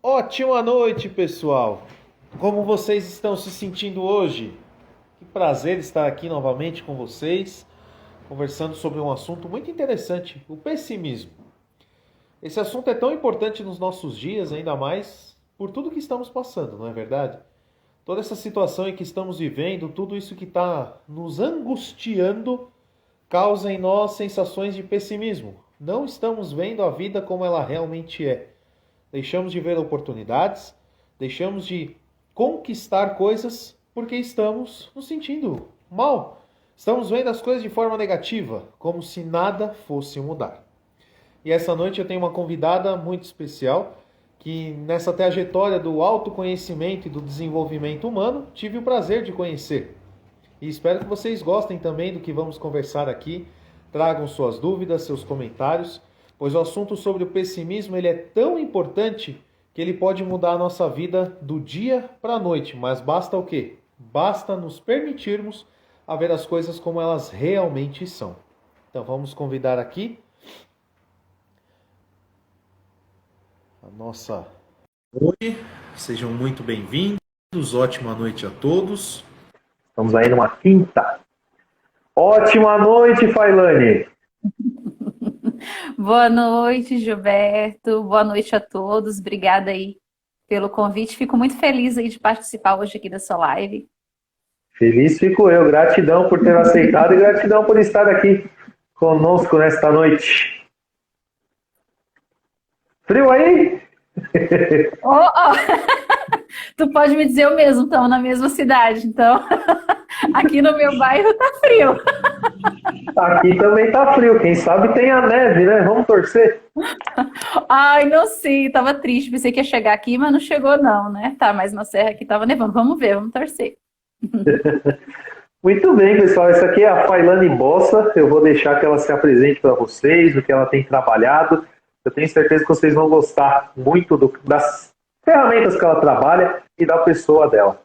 Ótima noite, pessoal! Como vocês estão se sentindo hoje? Que prazer estar aqui novamente com vocês, conversando sobre um assunto muito interessante, o pessimismo. Esse assunto é tão importante nos nossos dias, ainda mais por tudo que estamos passando, não é verdade? Toda essa situação em que estamos vivendo, tudo isso que está nos angustiando, causa em nós sensações de pessimismo. Não estamos vendo a vida como ela realmente é. Deixamos de ver oportunidades, deixamos de conquistar coisas porque estamos nos sentindo mal. Estamos vendo as coisas de forma negativa, como se nada fosse mudar. E essa noite eu tenho uma convidada muito especial que nessa trajetória do autoconhecimento e do desenvolvimento humano tive o prazer de conhecer. E espero que vocês gostem também do que vamos conversar aqui. Tragam suas dúvidas, seus comentários, pois o assunto sobre o pessimismo ele é tão importante que ele pode mudar a nossa vida do dia para a noite. Mas basta o quê? Basta nos permitirmos a ver as coisas como elas realmente são. Então vamos convidar aqui a nossa... Oi, sejam muito bem-vindos, ótima noite a todos. Estamos aí numa quinta. Ótima noite, Failane! Boa noite, Gilberto. Boa noite a todos. Obrigada aí pelo convite. Fico muito feliz aí de participar hoje aqui da sua live. Feliz fico eu. Gratidão por ter aceitado e gratidão por estar aqui conosco nesta noite. Frio aí? Tu pode me dizer o mesmo, estamos na mesma cidade, então aqui no meu bairro tá frio. Aqui também tá frio, quem sabe tem a neve, né? Vamos torcer? Ai, não sei, tava triste, pensei que ia chegar aqui, mas não chegou não, né? Tá, mas na serra aqui tava nevando, vamos ver, vamos torcer. Muito bem, pessoal, essa aqui é a Failane Bossa, eu vou deixar que ela se apresente para vocês, o que ela tem trabalhado. Eu tenho certeza que vocês vão gostar muito das ferramentas que ela trabalha e da pessoa dela.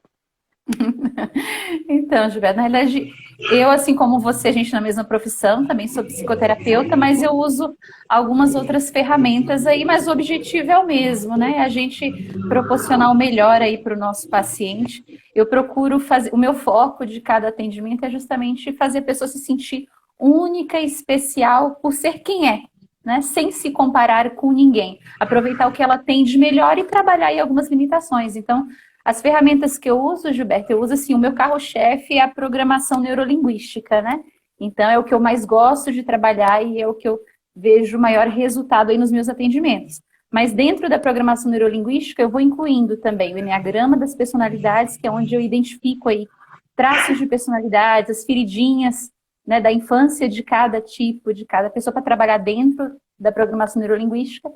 Então, Gilberto, na realidade, eu, assim como você, a gente na mesma profissão, também sou psicoterapeuta, mas eu uso algumas outras ferramentas aí, mas o objetivo é o mesmo, né? A gente proporcionar o melhor aí para o nosso paciente. Eu procuro fazer, o meu foco de cada atendimento é justamente fazer a pessoa se sentir única e especial por ser quem é, né? Sem se comparar com ninguém. Aproveitar o que ela tem de melhor e trabalhar aí algumas limitações. Então, as ferramentas que eu uso, Gilberto, eu uso assim, o meu carro-chefe é a programação neurolinguística, né? Então é o que eu mais gosto de trabalhar e é o que eu vejo maior resultado aí nos meus atendimentos. Mas dentro da programação neurolinguística eu vou incluindo também o enneagrama das personalidades, que é onde eu identifico aí traços de personalidades, as feridinhas, né, da infância de cada tipo, de cada pessoa, para trabalhar dentro da programação neurolinguística.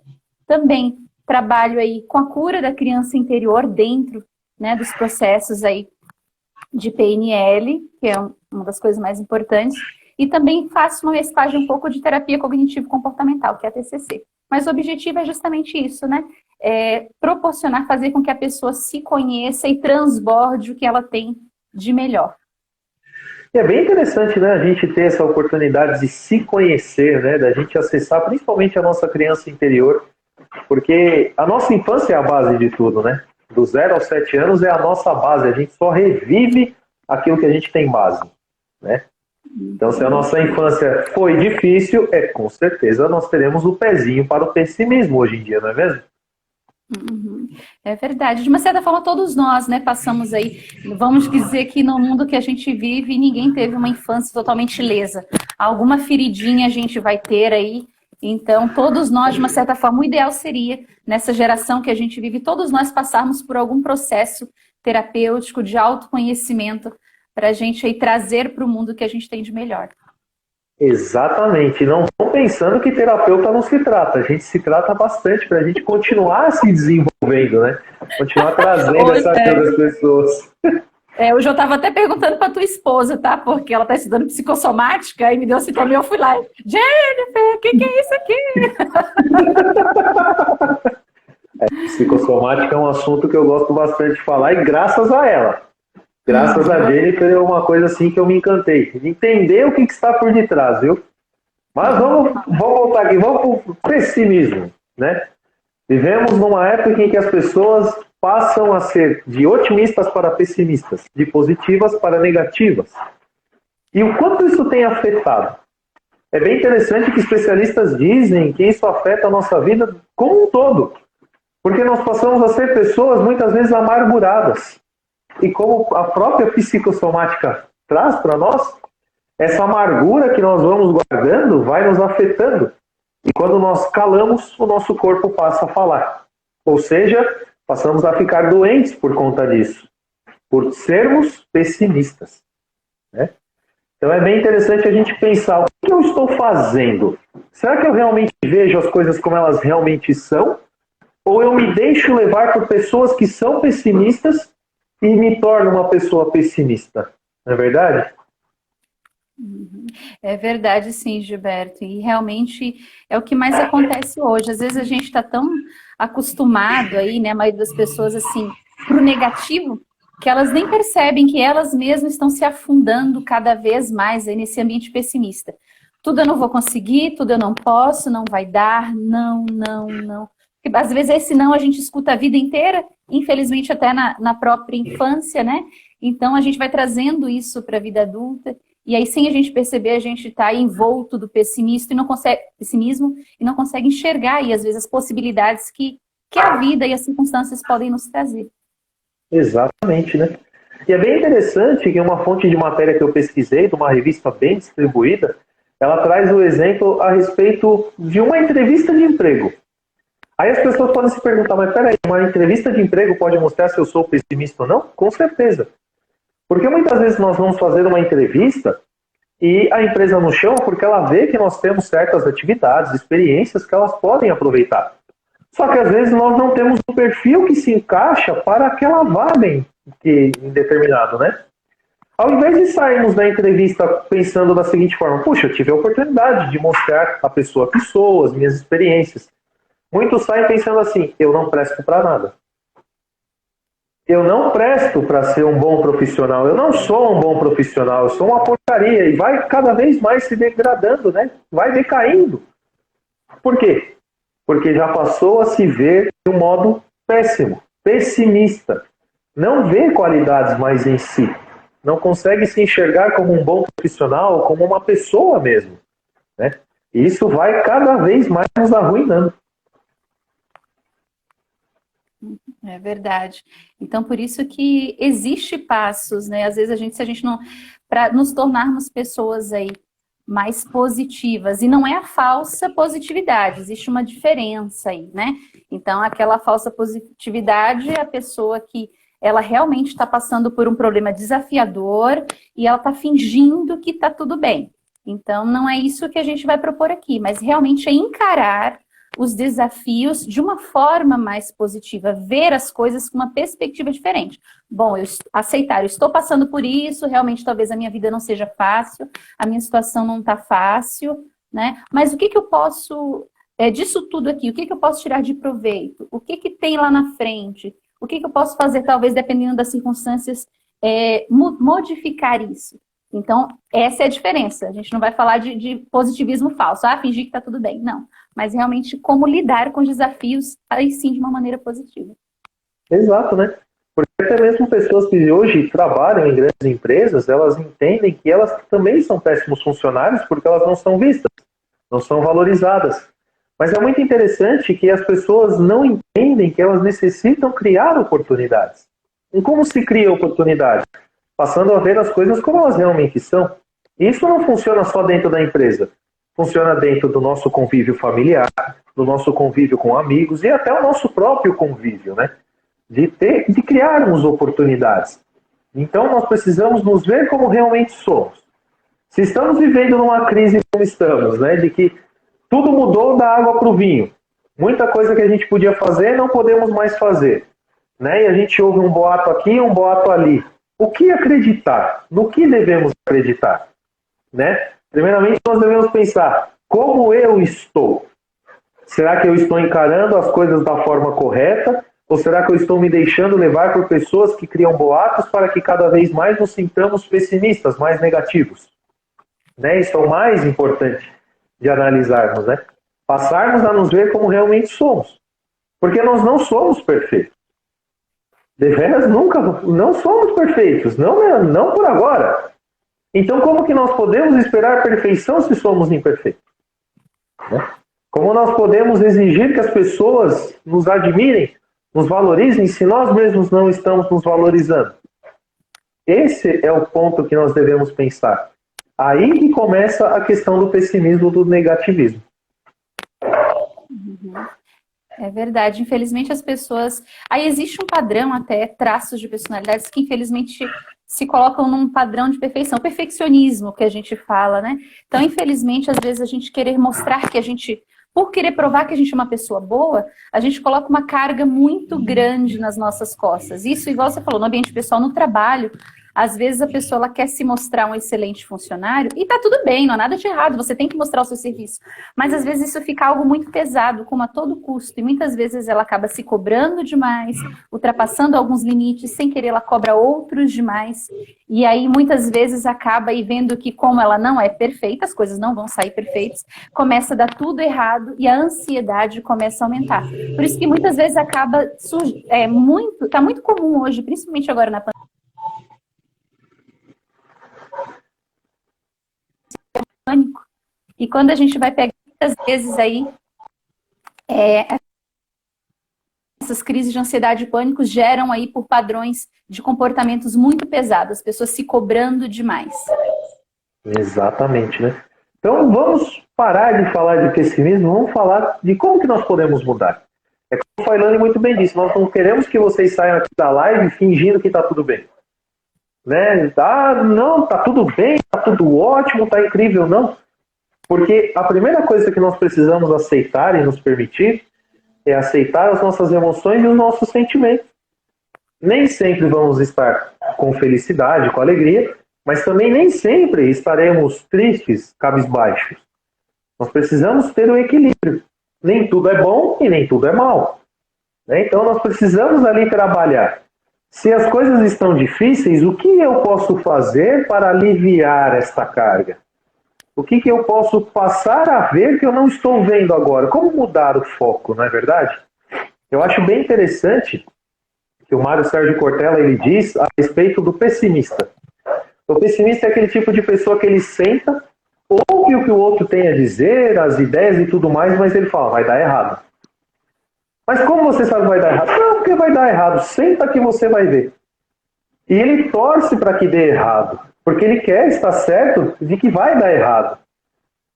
Também trabalho aí com a cura da criança interior dentro, né, dos processos aí de PNL, que é uma das coisas mais importantes, e também faço uma mesclagem um pouco de terapia cognitivo-comportamental, que é a TCC. Mas o objetivo é justamente isso, né? Proporcionar, fazer com que a pessoa se conheça e transborde o que ela tem de melhor. É bem interessante, né, a gente ter essa oportunidade de se conhecer, né, da gente acessar principalmente a nossa criança interior, porque a nossa infância é a base de tudo, né? Do 0 aos 7 anos é a nossa base, a gente só revive aquilo que a gente tem base, né? Então, se a nossa infância foi difícil, com certeza nós teremos o pezinho para o pessimismo hoje em dia, não é mesmo? É verdade. De uma certa forma, todos nós, né, passamos aí, vamos dizer que no mundo que a gente vive, ninguém teve uma infância totalmente lesa. Alguma feridinha a gente vai ter aí. Então, todos nós, de uma certa forma, o ideal seria, nessa geração que a gente vive, todos nós passarmos por algum processo terapêutico de autoconhecimento para a gente aí trazer para o mundo o que a gente tem de melhor. Exatamente. Não estão pensando que terapeuta não se trata. A gente se trata bastante para a gente continuar se desenvolvendo, né? Continuar trazendo essa coisa das pessoas. Hoje eu estava até perguntando para tua esposa, tá? Porque ela está estudando psicossomática e me deu assim também, eu fui lá. Jennifer, o que é isso aqui? Psicossomática é um assunto que eu gosto bastante de falar e graças a ela. Graças a Jennifer é uma coisa assim que eu me encantei. Entender o que está por detrás, viu? Mas vamos voltar aqui, vamos para o pessimismo, né? Vivemos numa época em que as pessoas passam a ser de otimistas para pessimistas, de positivas para negativas. E o quanto isso tem afetado? É bem interessante que especialistas dizem que isso afeta a nossa vida como um todo. Porque nós passamos a ser pessoas muitas vezes amarguradas. E como a própria psicossomática traz para nós, essa amargura que nós vamos guardando vai nos afetando. E quando nós calamos, o nosso corpo passa a falar. Ou seja, passamos a ficar doentes por conta disso. Por sermos pessimistas. Né? Então é bem interessante a gente pensar, o que eu estou fazendo? Será que eu realmente vejo as coisas como elas realmente são? Ou eu me deixo levar por pessoas que são pessimistas e me torno uma pessoa pessimista? Não é verdade? É verdade, sim, Gilberto. E realmente é o que mais acontece hoje. Às vezes a gente está tão acostumado aí, né, a maioria das pessoas, assim, para o negativo, que elas nem percebem que elas mesmas estão se afundando cada vez mais aí nesse ambiente pessimista. Tudo eu não vou conseguir, tudo eu não posso, não vai dar, não, não, não. Porque às vezes esse não a gente escuta a vida inteira, infelizmente até na própria infância, né? Então a gente vai trazendo isso para a vida adulta, e aí sem a gente perceber, a gente está envolto do pessimismo e não consegue enxergar aí, às vezes, as possibilidades que a vida e as circunstâncias podem nos trazer. Exatamente, né? E é bem interessante que uma fonte de matéria que eu pesquisei, de uma revista bem distribuída, ela traz o exemplo a respeito de uma entrevista de emprego. Aí as pessoas podem se perguntar, mas peraí, uma entrevista de emprego pode mostrar se eu sou pessimista ou não? Com certeza. Porque muitas vezes nós vamos fazer uma entrevista e a empresa nos chama porque ela vê que nós temos certas atividades, experiências que elas podem aproveitar. Só que às vezes nós não temos um perfil que se encaixa para aquela vaga em determinado, né? Ao invés de sairmos da entrevista pensando da seguinte forma, puxa, eu tive a oportunidade de mostrar a pessoa que sou, as minhas experiências. Muitos saem pensando assim, eu não presto para nada. Eu não presto para ser um bom profissional, eu não sou um bom profissional, eu sou uma porcaria. E vai cada vez mais se degradando, né? Vai decaindo. Por quê? Porque já passou a se ver de um modo péssimo, pessimista. Não vê qualidades mais em si. Não consegue se enxergar como um bom profissional, como uma pessoa mesmo. Né? E isso vai cada vez mais nos arruinando. É verdade. Então, por isso que existe passos, né? Às vezes se a gente não, para nos tornarmos pessoas aí mais positivas, e não é a falsa positividade, existe uma diferença aí, né? Então, aquela falsa positividade é a pessoa que ela realmente está passando por um problema desafiador e ela está fingindo que está tudo bem. Então, não é isso que a gente vai propor aqui, mas realmente é encarar os desafios de uma forma mais positiva, ver as coisas com uma perspectiva diferente. Bom, eu estou passando por isso, realmente talvez a minha vida não seja fácil, a minha situação não está fácil, né? Mas o que eu posso, disso tudo aqui, o que eu posso tirar de proveito? O que tem lá na frente? O que eu posso fazer, talvez, dependendo das circunstâncias, modificar isso? Então, essa é a diferença. A gente não vai falar de positivismo falso, fingir que está tudo bem. Não. Mas realmente como lidar com os desafios, aí sim, de uma maneira positiva. Exato, né? Porque até mesmo pessoas que hoje trabalham em grandes empresas, elas entendem que elas também são péssimos funcionários porque elas não são vistas, não são valorizadas. Mas é muito interessante que as pessoas não entendem que elas necessitam criar oportunidades. E como se cria oportunidade? Passando a ver as coisas como elas realmente são. E isso não funciona só dentro da empresa. Funciona dentro do nosso convívio familiar, do nosso convívio com amigos e até o nosso próprio convívio, né? De criarmos oportunidades. Então nós precisamos nos ver como realmente somos. Se estamos vivendo numa crise como estamos, né? De que tudo mudou da água para o vinho. Muita coisa que a gente podia fazer, não podemos mais fazer. Né? E a gente ouve um boato aqui, um boato ali. O que acreditar? No que devemos acreditar? Né? Primeiramente, nós devemos pensar, como eu estou? Será que eu estou encarando as coisas da forma correta? Ou será que eu estou me deixando levar por pessoas que criam boatos para que cada vez mais nos sintamos pessimistas, mais negativos? Né? Isso é o mais importante de analisarmos, né? Passarmos a nos ver como realmente somos. Porque nós não somos perfeitos. Deveras nunca, não somos perfeitos, não por agora. Então como que nós podemos esperar perfeição se somos imperfeitos? Né? Como nós podemos exigir que as pessoas nos admirem, nos valorizem, se nós mesmos não estamos nos valorizando? Esse é o ponto que nós devemos pensar. Aí que começa a questão do pessimismo, do negativismo. É verdade. Infelizmente as pessoas... Aí existe um padrão até, traços de personalidades que infelizmente se colocam num padrão de perfeição. Perfeccionismo que a gente fala, né? Então, infelizmente, às vezes a gente querer mostrar que a gente... Por querer provar que a gente é uma pessoa boa, a gente coloca uma carga muito grande nas nossas costas. Isso, igual você falou, no ambiente pessoal, no trabalho, às vezes a pessoa ela quer se mostrar um excelente funcionário, e tá tudo bem, não há nada de errado, você tem que mostrar o seu serviço. Mas às vezes isso fica algo muito pesado, como a todo custo, e muitas vezes ela acaba se cobrando demais, ultrapassando alguns limites, sem querer ela cobra outros demais, e aí muitas vezes acaba aí vendo que como ela não é perfeita, as coisas não vão sair perfeitas, começa a dar tudo errado e a ansiedade começa a aumentar. Por isso que muitas vezes acaba, tá muito comum hoje, principalmente agora na pandemia, pânico. E quando a gente vai pegar muitas vezes aí, essas crises de ansiedade e pânico geram aí por padrões de comportamentos muito pesados, as pessoas se cobrando demais. Exatamente, né? Então vamos parar de falar de pessimismo, vamos falar de como que nós podemos mudar. É como o Failane muito bem disse, nós não queremos que vocês saiam aqui da live fingindo que está tudo bem. Né? Não, tá tudo bem, tá tudo ótimo, tá incrível, não. Porque a primeira coisa que nós precisamos aceitar e nos permitir é aceitar as nossas emoções e os nossos sentimentos. Nem sempre vamos estar com felicidade, com alegria, mas também nem sempre estaremos tristes, cabisbaixos. Nós precisamos ter um equilíbrio. Nem tudo é bom e nem tudo é mal. Né? Então nós precisamos ali trabalhar. Se as coisas estão difíceis, o que eu posso fazer para aliviar esta carga? O que eu posso passar a ver que eu não estou vendo agora? Como mudar o foco, não é verdade? Eu acho bem interessante que o Mário Sérgio Cortella ele diz a respeito do pessimista. O pessimista é aquele tipo de pessoa que ele senta, ouve o que o outro tem a dizer, as ideias e tudo mais, mas ele fala, vai dar errado. Mas como você sabe que vai dar errado? Não, porque vai dar errado. Senta que você vai ver. E ele torce para que dê errado. Porque ele quer estar certo de que vai dar errado.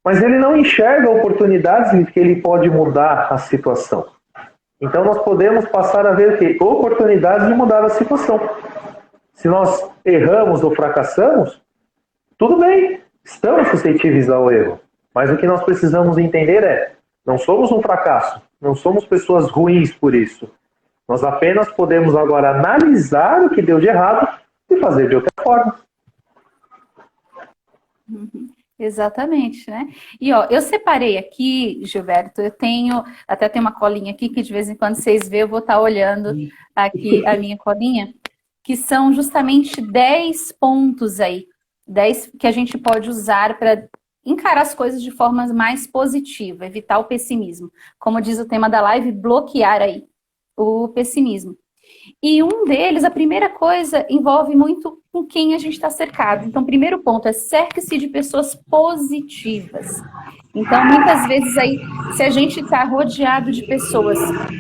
Mas ele não enxerga oportunidades em que ele pode mudar a situação. Então nós podemos passar a ver que oportunidades de mudar a situação. Se nós erramos ou fracassamos, tudo bem. Estamos suscetíveis ao erro. Mas o que nós precisamos entender é, não somos um fracasso. Não somos pessoas ruins por isso. Nós apenas podemos agora analisar o que deu de errado e fazer de outra forma. Exatamente, né? E ó, eu separei aqui, Gilberto, até tem uma colinha aqui que de vez em quando vocês vêem, eu vou estar olhando aqui a minha colinha, que são justamente 10 pontos aí, 10 que a gente pode usar para encarar as coisas de forma mais positiva, evitar o pessimismo. Como diz o tema da live, bloquear aí o pessimismo. E um deles, a primeira coisa, envolve muito com quem a gente está cercado. Então, o primeiro ponto é cerque-se de pessoas positivas. Então, muitas vezes aí, se a gente está rodeado de pessoas,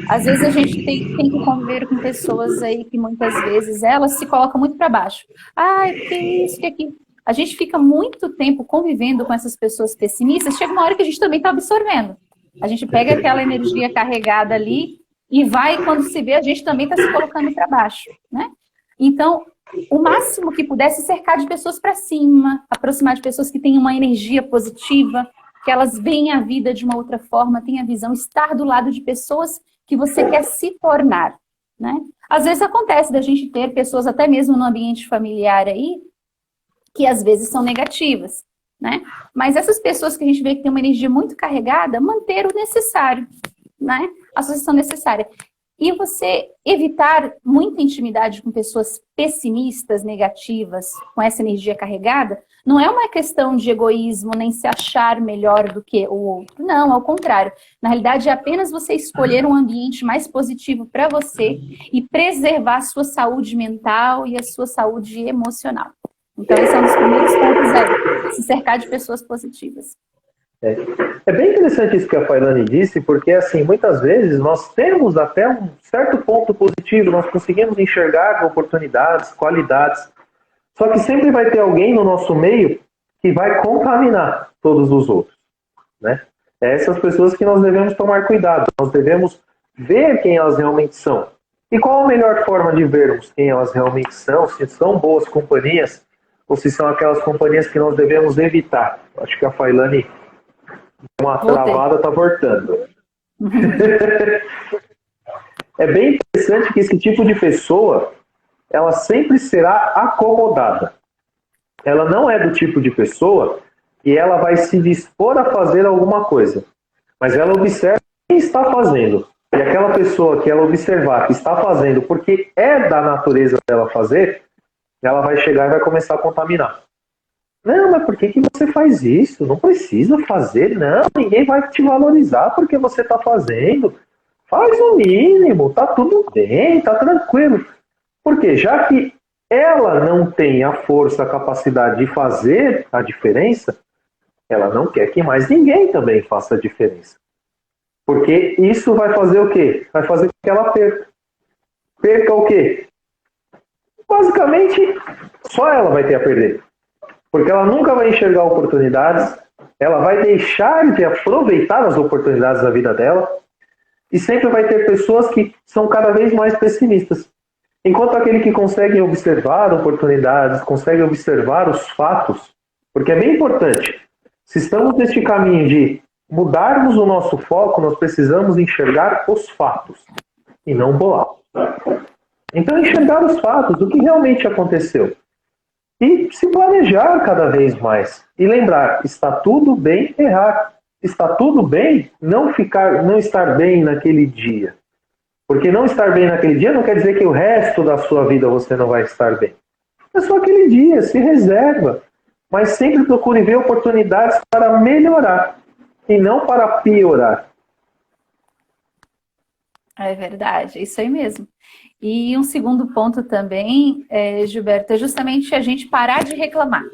às vezes a gente tem que conviver com pessoas aí que muitas vezes elas se colocam muito para baixo. Ai, que isso, que aquilo. A gente fica muito tempo convivendo com essas pessoas pessimistas, chega uma hora que a gente também está absorvendo. A gente pega aquela energia carregada ali e vai, quando se vê, a gente também está se colocando para baixo, né? Então, o máximo que pudesse cercar de pessoas para cima, aproximar de pessoas que têm uma energia positiva, que elas veem a vida de uma outra forma, têm a visão, estar do lado de pessoas que você quer se tornar, né? Às vezes acontece da gente ter pessoas, até mesmo no ambiente familiar aí, que às vezes são negativas, né? Mas essas pessoas que a gente vê que tem uma energia muito carregada, manter o necessário, né? A associação necessária. E você evitar muita intimidade com pessoas pessimistas, negativas, com essa energia carregada, não é uma questão de egoísmo, nem se achar melhor do que o outro. Não, ao contrário. Na realidade, é apenas você escolher um ambiente mais positivo para você e preservar a sua saúde mental e a sua saúde emocional. Então, esse é um dos primeiros pontos aí, se cercar de pessoas positivas. É bem interessante isso que a Failane disse, porque assim, muitas vezes nós temos até um certo ponto positivo, nós conseguimos enxergar oportunidades, qualidades, só que sempre vai ter alguém no nosso meio que vai contaminar todos os outros, né? É essas pessoas que nós devemos tomar cuidado, nós devemos ver quem elas realmente são. E qual a melhor forma de vermos quem elas realmente são, se são boas companhias, ou se são aquelas companhias que nós devemos evitar. Acho que a Failane, uma travada, está voltando. É bem interessante que esse tipo de pessoa, ela sempre será acomodada. Ela não é do tipo de pessoa que ela vai se dispor a fazer alguma coisa. Mas ela observa quem está fazendo. E aquela pessoa que ela observar que está fazendo porque é da natureza dela fazer, ela vai chegar e vai começar a contaminar. Não, mas por que você faz isso? Não precisa fazer, não. Ninguém vai te valorizar porque você está fazendo. Faz o mínimo, tá tudo bem, tá tranquilo. Por quê? Já que ela não tem a força, a capacidade de fazer a diferença, ela não quer que mais ninguém também faça a diferença. Porque isso vai fazer o quê? Vai fazer com que ela perca. Perca o quê? Basicamente, só ela vai ter a perder. Porque ela nunca vai enxergar oportunidades, ela vai deixar de aproveitar as oportunidades da vida dela, e sempre vai ter pessoas que são cada vez mais pessimistas. Enquanto aquele que consegue observar oportunidades, consegue observar os fatos, porque é bem importante, se estamos neste caminho de mudarmos o nosso foco, nós precisamos enxergar os fatos, e não boatos. Então, enxergar os fatos, o que realmente aconteceu. E se planejar cada vez mais. E lembrar, está tudo bem errar. Está tudo bem não estar bem naquele dia. Porque não estar bem naquele dia não quer dizer que o resto da sua vida você não vai estar bem. É só aquele dia, se reserva. Mas sempre procure ver oportunidades para melhorar e não para piorar. É verdade, isso aí mesmo. E um segundo ponto também, Gilberto, é justamente a gente parar de reclamar,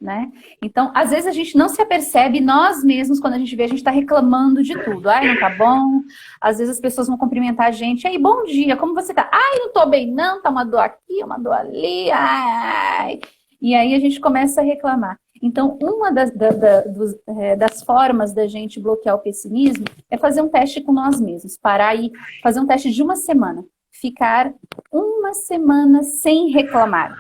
né? Então, às vezes a gente não se apercebe, nós mesmos, quando a gente vê, a gente está reclamando de tudo. Ai, não tá bom. Às vezes as pessoas vão cumprimentar a gente. Aí, bom dia, como você tá? Ai, não tô bem não, tá uma dor aqui, uma dor ali. Ai. E aí a gente começa a reclamar. Então, uma das formas da gente bloquear o pessimismo é fazer um teste com nós mesmos. Parar e fazer um teste de uma semana. Ficar uma semana sem reclamar.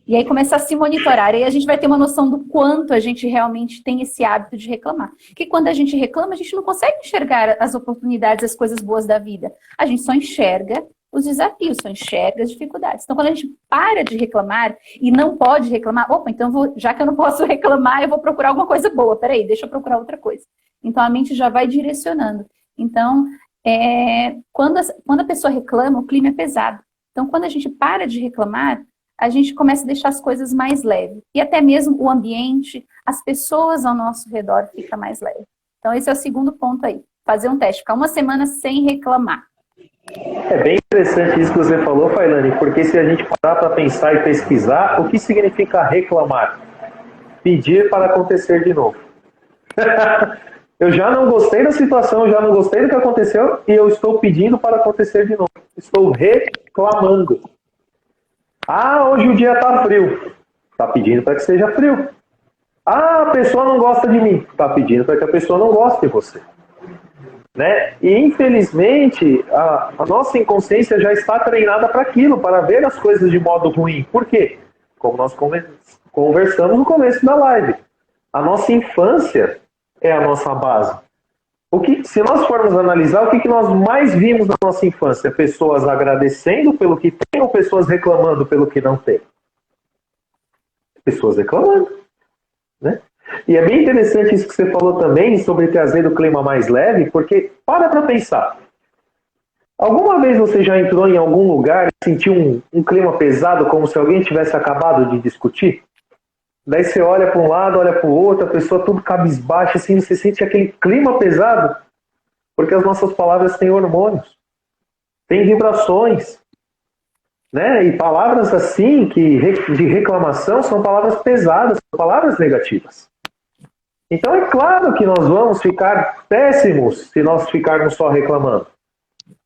E aí começar a se monitorar. E aí a gente vai ter uma noção do quanto a gente realmente tem esse hábito de reclamar. Porque quando a gente reclama, a gente não consegue enxergar as oportunidades, as coisas boas da vida. A gente só enxerga os desafios, só enxerga as dificuldades. Então, quando a gente para de reclamar e não pode reclamar, opa, então já que eu não posso reclamar, eu vou procurar alguma coisa boa. Peraí, deixa eu procurar outra coisa. Então, a mente já vai direcionando. Então, quando a pessoa reclama, o clima é pesado. Então, quando a gente para de reclamar, a gente começa a deixar as coisas mais leves. E até mesmo o ambiente, as pessoas ao nosso redor fica mais leve. Então, esse é o segundo ponto aí. Fazer um teste, ficar uma semana sem reclamar. É bem interessante isso que você falou, Failane, porque se a gente parar para pensar e pesquisar, o que significa reclamar? Pedir para acontecer de novo. Eu já não gostei da situação, eu já não gostei do que aconteceu e eu estou pedindo para acontecer de novo. Estou reclamando. Ah, hoje o dia está frio. Está pedindo para que seja frio. Ah, a pessoa não gosta de mim. Está pedindo para que a pessoa não goste de você. Né? E infelizmente a nossa inconsciência já está treinada para aquilo, para ver as coisas de modo ruim. Por quê? Como nós conversamos no começo da live. A nossa infância é a nossa base. Se nós formos analisar, o que nós mais vimos na nossa infância? Pessoas agradecendo pelo que tem ou pessoas reclamando pelo que não tem? Pessoas reclamando. Né? E é bem interessante isso que você falou também sobre trazer o clima mais leve, porque para pensar. Alguma vez você já entrou em algum lugar e sentiu um clima pesado, como se alguém tivesse acabado de discutir? Daí você olha para um lado, olha para o outro, a pessoa tudo cabisbaixa, assim, você sente aquele clima pesado, porque as nossas palavras têm hormônios, têm vibrações, né? E palavras assim, de reclamação, são palavras pesadas, são palavras negativas. Então é claro que nós vamos ficar péssimos se nós ficarmos só reclamando.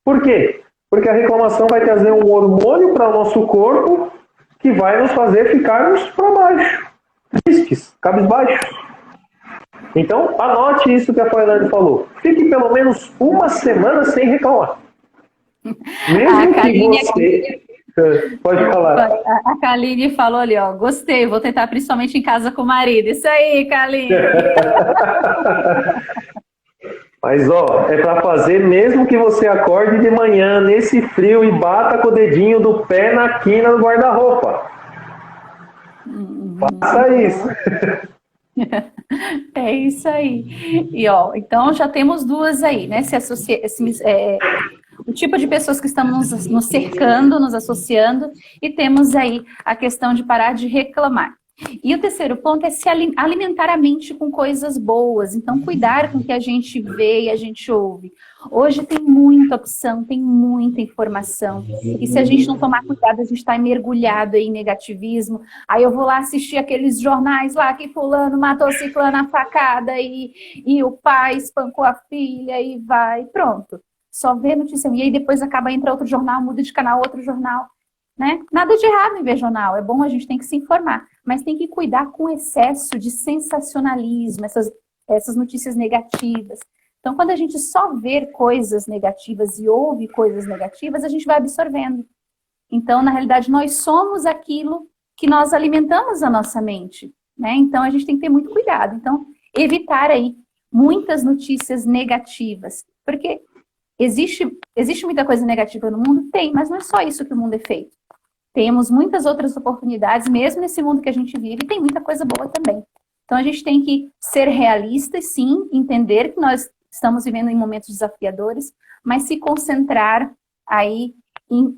Por quê? Porque a reclamação vai trazer um hormônio para o nosso corpo que vai nos fazer ficarmos para baixo, tristes, cabisbaixos. Então, anote isso que a Failane falou. Fique pelo menos uma semana sem reclamar. Mesmo que você... Pode falar. A Kaline falou ali, ó, gostei, vou tentar principalmente em casa com o marido. Isso aí, Kaline. Mas, ó, é para fazer mesmo que você acorde de manhã nesse frio e bata com o dedinho do pé na quina do guarda-roupa. Faça isso. É isso aí. E, ó, então já temos duas aí, né? O tipo de pessoas que estão nos cercando, nos associando, e temos aí a questão de parar de reclamar. E o terceiro ponto é se alimentar a mente com coisas boas. Então, cuidar com o que a gente vê e a gente ouve. Hoje tem muita opção, tem muita informação. E se a gente não tomar cuidado, a gente está mergulhado em negativismo. Aí eu vou lá assistir aqueles jornais lá que fulano matou ciclano a facada e o pai espancou a filha e vai. Pronto. Só vê notícia. E aí depois entra outro jornal, muda de canal, outro jornal. Né? Nada de errado em ver jornal, é bom, a gente tem que se informar, mas tem que cuidar com excesso de sensacionalismo, essas notícias negativas. Então, quando a gente só vê coisas negativas e ouve coisas negativas, a gente vai absorvendo. Então, na realidade, nós somos aquilo que nós alimentamos a nossa mente, né? Então, a gente tem que ter muito cuidado. Então, evitar aí muitas notícias negativas, porque existe muita coisa negativa no mundo? Tem, mas não é só isso que o mundo é feito. Temos muitas outras oportunidades, mesmo nesse mundo que a gente vive, e tem muita coisa boa também. Então, a gente tem que ser realistas, sim, entender que nós estamos vivendo em momentos desafiadores, mas se concentrar aí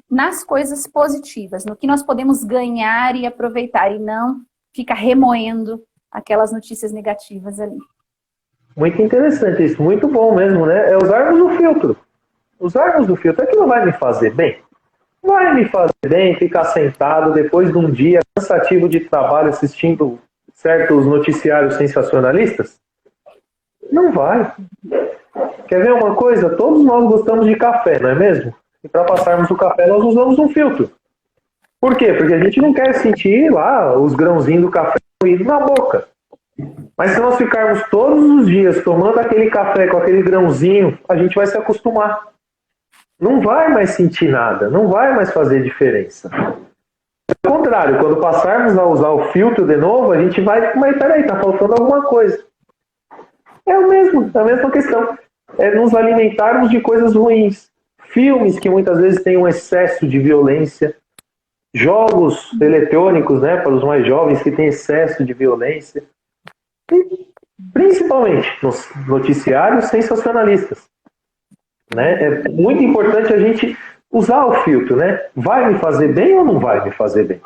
nas coisas positivas, no que nós podemos ganhar e aproveitar, e não ficar remoendo aquelas notícias negativas ali. Muito interessante isso, muito bom mesmo, né? É usarmos o filtro. Usarmos o filtro, aquilo vai me fazer bem? Vai me fazer bem ficar sentado depois de um dia cansativo de trabalho assistindo certos noticiários sensacionalistas? Não vai. Quer ver uma coisa? Todos nós gostamos de café, não é mesmo? E para passarmos o café nós usamos um filtro. Por quê? Porque a gente não quer sentir lá os grãozinhos do café moído na boca. Mas se nós ficarmos todos os dias tomando aquele café com aquele grãozinho, a gente vai se acostumar. Não vai mais sentir nada, não vai mais fazer diferença. Ao contrário, quando passarmos a usar o filtro de novo, a gente vai, mas peraí, tá faltando alguma coisa. É a mesma questão. É nos alimentarmos de coisas ruins. Filmes que muitas vezes têm um excesso de violência. Jogos eletrônicos, né, para os mais jovens que têm excesso de violência. E, principalmente nos noticiários sensacionalistas. Né? É muito importante a gente usar o filtro, né? Vai me fazer bem ou não vai me fazer bem?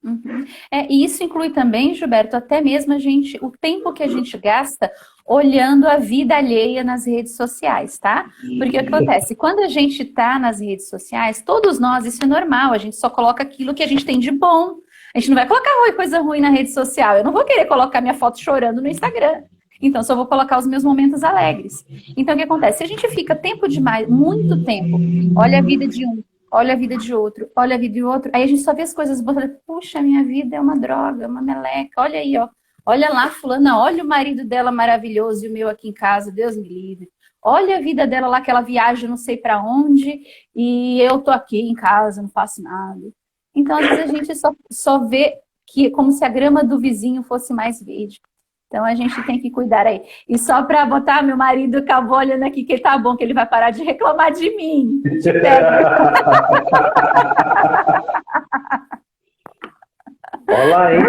Uhum. E isso inclui também, Gilberto, até mesmo o tempo que a gente gasta olhando a vida alheia nas redes sociais, tá? Porque o que acontece? Quando a gente tá nas redes sociais, todos nós, isso é normal, a gente só coloca aquilo que a gente tem de bom. A gente não vai colocar coisa ruim na rede social. Eu não vou querer colocar minha foto chorando no Instagram. Então, só vou colocar os meus momentos alegres. Então, o que acontece? Se a gente fica tempo demais, muito tempo, olha a vida de um, olha a vida de outro, olha a vida de outro, aí a gente só vê as coisas boas, puxa, minha vida é uma droga, uma meleca, olha aí, ó. Olha lá, fulana, olha o marido dela maravilhoso e o meu aqui em casa, Deus me livre. Olha a vida dela lá, que ela viaja não sei para onde, e eu tô aqui em casa, não faço nada. Então, às vezes, a gente só vê que como se a grama do vizinho fosse mais verde. Então, a gente tem que cuidar aí. E só para botar meu marido acabou olhando aqui, que tá bom, que ele vai parar de reclamar de mim. Te pego. Olha lá, hein?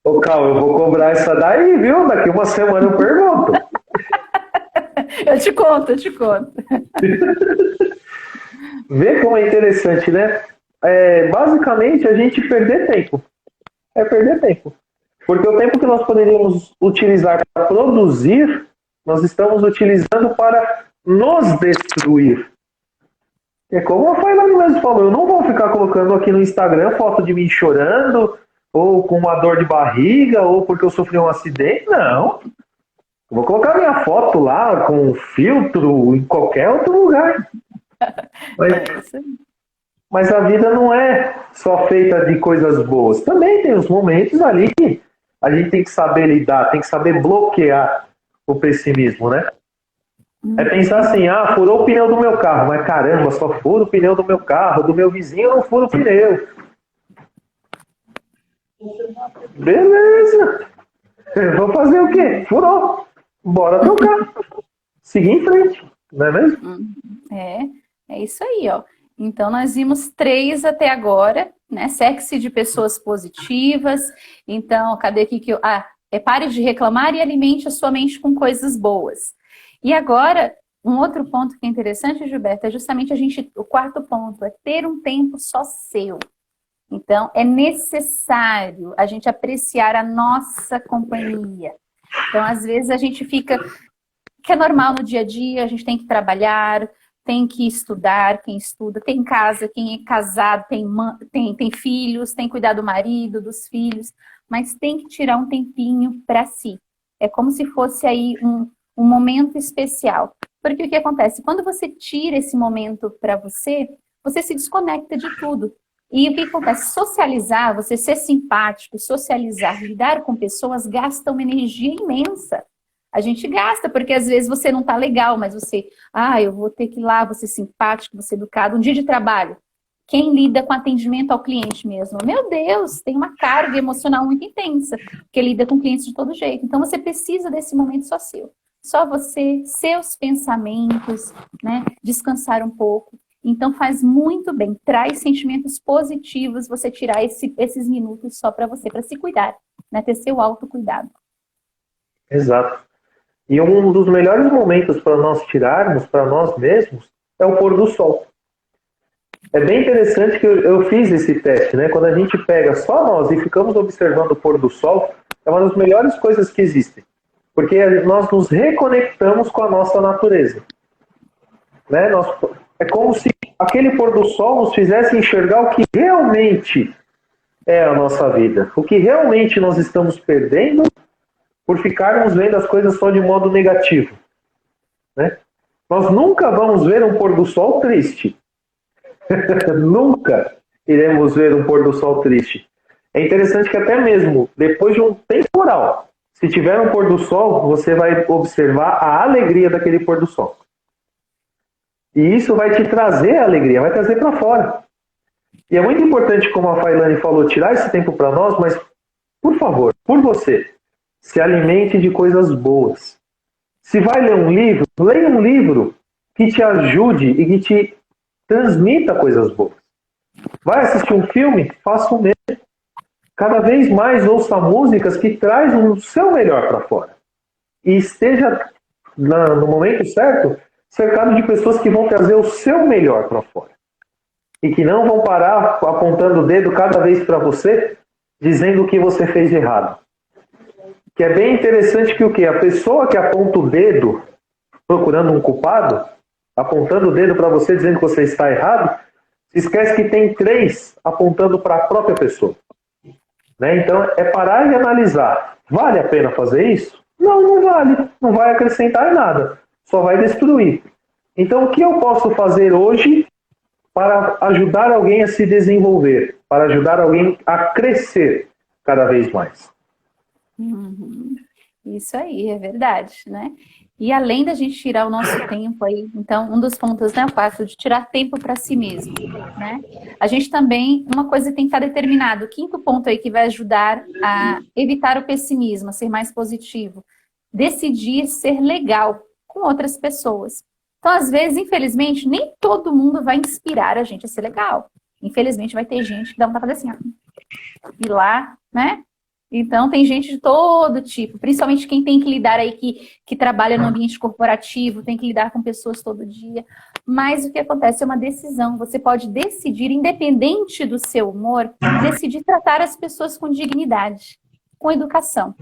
Ô, Cal, eu vou cobrar essa daí, viu? Daqui uma semana eu pergunto. Eu te conto. como é interessante, né? Basicamente, a gente perder tempo. É perder tempo. Porque o tempo que nós poderíamos utilizar para produzir, nós estamos utilizando para nos destruir. É como a Failane mesmo falou, eu não vou ficar colocando aqui no Instagram foto de mim chorando, ou com uma dor de barriga, ou porque eu sofri um acidente, não. Eu vou colocar minha foto lá com filtro em qualquer outro lugar. Mas a vida não é só feita de coisas boas. Também tem os momentos ali que a gente tem que saber lidar, tem que saber bloquear o pessimismo, né? É pensar assim, furou o pneu do meu carro, mas caramba, só fura o pneu do meu carro, do meu vizinho não fura o pneu. Beleza. Vou fazer o quê? Furou. Bora trocar. Seguir em frente, não é mesmo? É isso aí, ó. Então, nós vimos 3 até agora, né? Sexy de pessoas positivas. Então, cadê aqui que eu... pare de reclamar e alimente a sua mente com coisas boas. E agora, um outro ponto que é interessante, Gilberto, é justamente o 4º ponto, é ter um tempo só seu. Então, é necessário a gente apreciar a nossa companhia. Então, às vezes, a gente fica... que é normal no dia a dia, a gente tem que trabalhar, tem que estudar, quem estuda, tem casa, quem é casado, tem filhos, tem que cuidar do marido, dos filhos, mas tem que tirar um tempinho para si. É como se fosse aí um momento especial. Porque o que acontece? Quando você tira esse momento para você, você se desconecta de tudo. E o que acontece? Socializar, você ser simpático, socializar, lidar com pessoas, gasta uma energia imensa. A gente gasta, porque às vezes você não tá legal, mas você... eu vou ter que ir lá, vou ser simpático, vou ser educado. Um dia de trabalho. Quem lida com atendimento ao cliente mesmo? Meu Deus, tem uma carga emocional muito intensa, porque lida com clientes de todo jeito. Então você precisa desse momento só seu. Só você, seus pensamentos, né? Descansar um pouco. Então faz muito bem, traz sentimentos positivos você tirar esses minutos só para você, para se cuidar, né? Ter seu autocuidado. Exato. E um dos melhores momentos para nós tirarmos para nós mesmos é o pôr do sol. É bem interessante que eu fiz esse teste, né? Quando a gente pega só nós e ficamos observando o pôr do sol, é uma das melhores coisas que existem. Porque nós nos reconectamos com a nossa natureza. Né? É como se aquele pôr do sol nos fizesse enxergar o que realmente é a nossa vida. O que realmente nós estamos perdendo por ficarmos vendo as coisas só de modo negativo. Né? Nós nunca vamos ver um pôr do sol triste. Nunca iremos ver um pôr do sol triste. É interessante que até mesmo depois de um temporal, se tiver um pôr do sol, você vai observar a alegria daquele pôr do sol. E isso vai te trazer alegria, vai trazer para fora. E é muito importante, como a Failane falou, tirar esse tempo para nós, mas, por favor, por você, se alimente de coisas boas. Se vai ler um livro, leia um livro que te ajude e que te transmita coisas boas. Vai assistir um filme? Faça o mesmo. Cada vez mais ouça músicas que trazem o seu melhor para fora. E esteja, no momento certo, cercado de pessoas que vão trazer o seu melhor para fora. E que não vão parar apontando o dedo cada vez para você, dizendo o que você fez de errado. Que é bem interessante que o quê? A pessoa que aponta o dedo, procurando um culpado, apontando o dedo para você, dizendo que você está errado, se esquece que tem 3 apontando para a própria pessoa. Né? Então, é parar e analisar. Vale a pena fazer isso? Não, não vale. Não vai acrescentar em nada. Só vai destruir. Então, o que eu posso fazer hoje para ajudar alguém a se desenvolver? Para ajudar alguém a crescer cada vez mais? Isso aí, é verdade, né? E além da gente tirar o nosso tempo aí, então, um dos pontos, né, o passo de tirar tempo para si mesmo, né? A gente também, uma coisa tem que estar determinado, o 5º ponto aí que vai ajudar a evitar o pessimismo, a ser mais positivo, decidir ser legal com outras pessoas. Então, às vezes, infelizmente, nem todo mundo vai inspirar a gente a ser legal. Infelizmente, vai ter gente que dá vontade de fazer assim, ó, ir lá, né? Então, tem gente de todo tipo, principalmente quem tem que lidar aí, que trabalha no ambiente corporativo, tem que lidar com pessoas todo dia. Mas o que acontece é uma decisão. Você pode decidir, independente do seu humor, decidir tratar as pessoas com dignidade, com educação.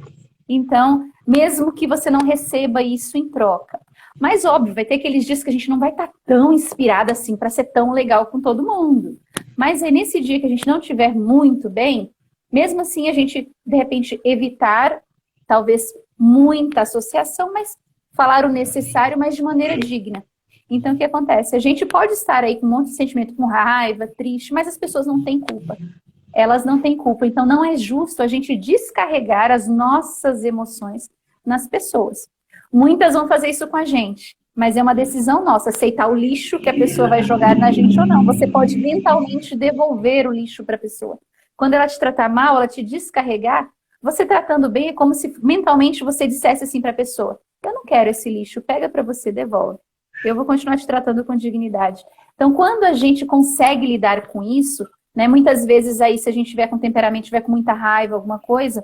Então, mesmo que você não receba isso em troca. Mas, óbvio, vai ter aqueles dias que a gente não vai estar tão inspirada assim para ser tão legal com todo mundo. Mas aí, nesse dia que a gente não estiver muito bem, mesmo assim, a gente, de repente, evitar, talvez, muita associação, mas falar o necessário, mas de maneira digna. Então, o que acontece? A gente pode estar aí com um monte de sentimento, com raiva, triste, mas as pessoas não têm culpa. Elas não têm culpa. Então, não é justo a gente descarregar as nossas emoções nas pessoas. Muitas vão fazer isso com a gente, mas é uma decisão nossa, aceitar o lixo que a pessoa vai jogar na gente ou não. Você pode mentalmente devolver o lixo para a pessoa. Quando ela te tratar mal, ela te descarregar, você tratando bem é como se mentalmente você dissesse assim para a pessoa: eu não quero esse lixo, pega para você, devolve. Eu vou continuar te tratando com dignidade. Então, quando a gente consegue lidar com isso, né, muitas vezes aí, se a gente tiver com temperamento, tiver com muita raiva, alguma coisa,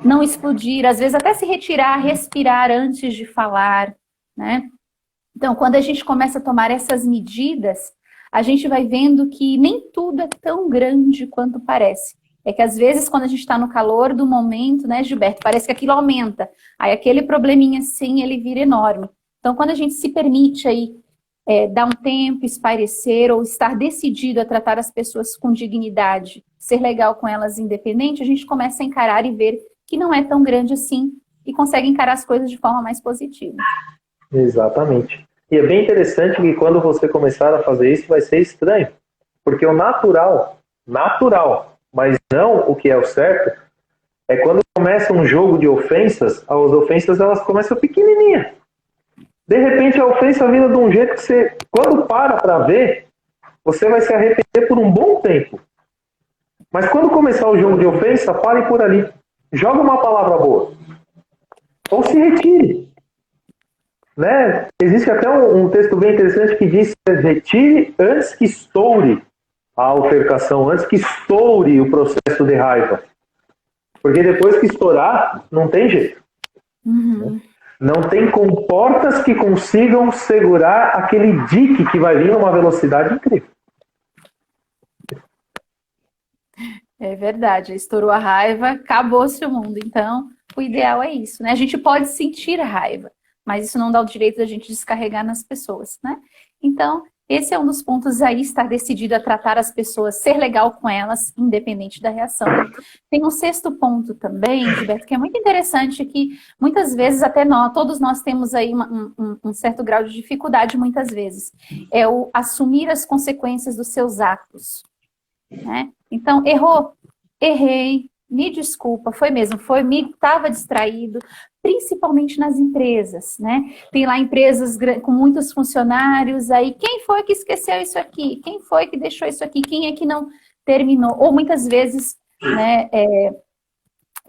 não explodir, às vezes até se retirar, respirar antes de falar, né? Então, quando a gente começa a tomar essas medidas, a gente vai vendo que nem tudo é tão grande quanto parece. É que às vezes, quando a gente está no calor do momento, né, Gilberto, parece que aquilo aumenta. Aí aquele probleminha assim, ele vira enorme. Então, quando a gente se permite aí dar um tempo, espairecer ou estar decidido a tratar as pessoas com dignidade, ser legal com elas independente, a gente começa a encarar e ver que não é tão grande assim e consegue encarar as coisas de forma mais positiva. Exatamente. E é bem interessante que quando você começar a fazer isso vai ser estranho, porque o natural, mas não o que é o certo, é quando começa um jogo de ofensas, as ofensas elas começam pequenininha. De repente a ofensa vira de um jeito que você, quando para ver, você vai se arrepender por um bom tempo. Mas quando começar o jogo de ofensa, pare por ali. Joga uma palavra boa. Ou se retire. Né? Existe até um texto bem interessante que diz: retire antes que estoure a altercação, antes que estoure o processo de raiva. Porque depois que estourar, não tem jeito. Uhum. Não tem comportas que consigam segurar aquele dique que vai vir numa velocidade incrível. É verdade, estourou a raiva, acabou-se o mundo. Então, o ideal é isso, né? A gente pode sentir a raiva, mas isso não dá o direito da gente descarregar nas pessoas, né? Então, esse é um dos pontos aí, estar decidido a tratar as pessoas, ser legal com elas, independente da reação. Tem um sexto ponto também, Gilberto, que é muito interessante, que muitas vezes, até nós, todos nós temos aí um certo grau de dificuldade, muitas vezes. É o assumir as consequências dos seus atos, né? Então, errou, errei, me desculpa, foi mesmo, estava distraído, principalmente nas empresas, né? Tem lá empresas com muitos funcionários, aí quem foi que esqueceu isso aqui? Quem foi que deixou isso aqui? Quem é que não terminou? Ou muitas vezes, né,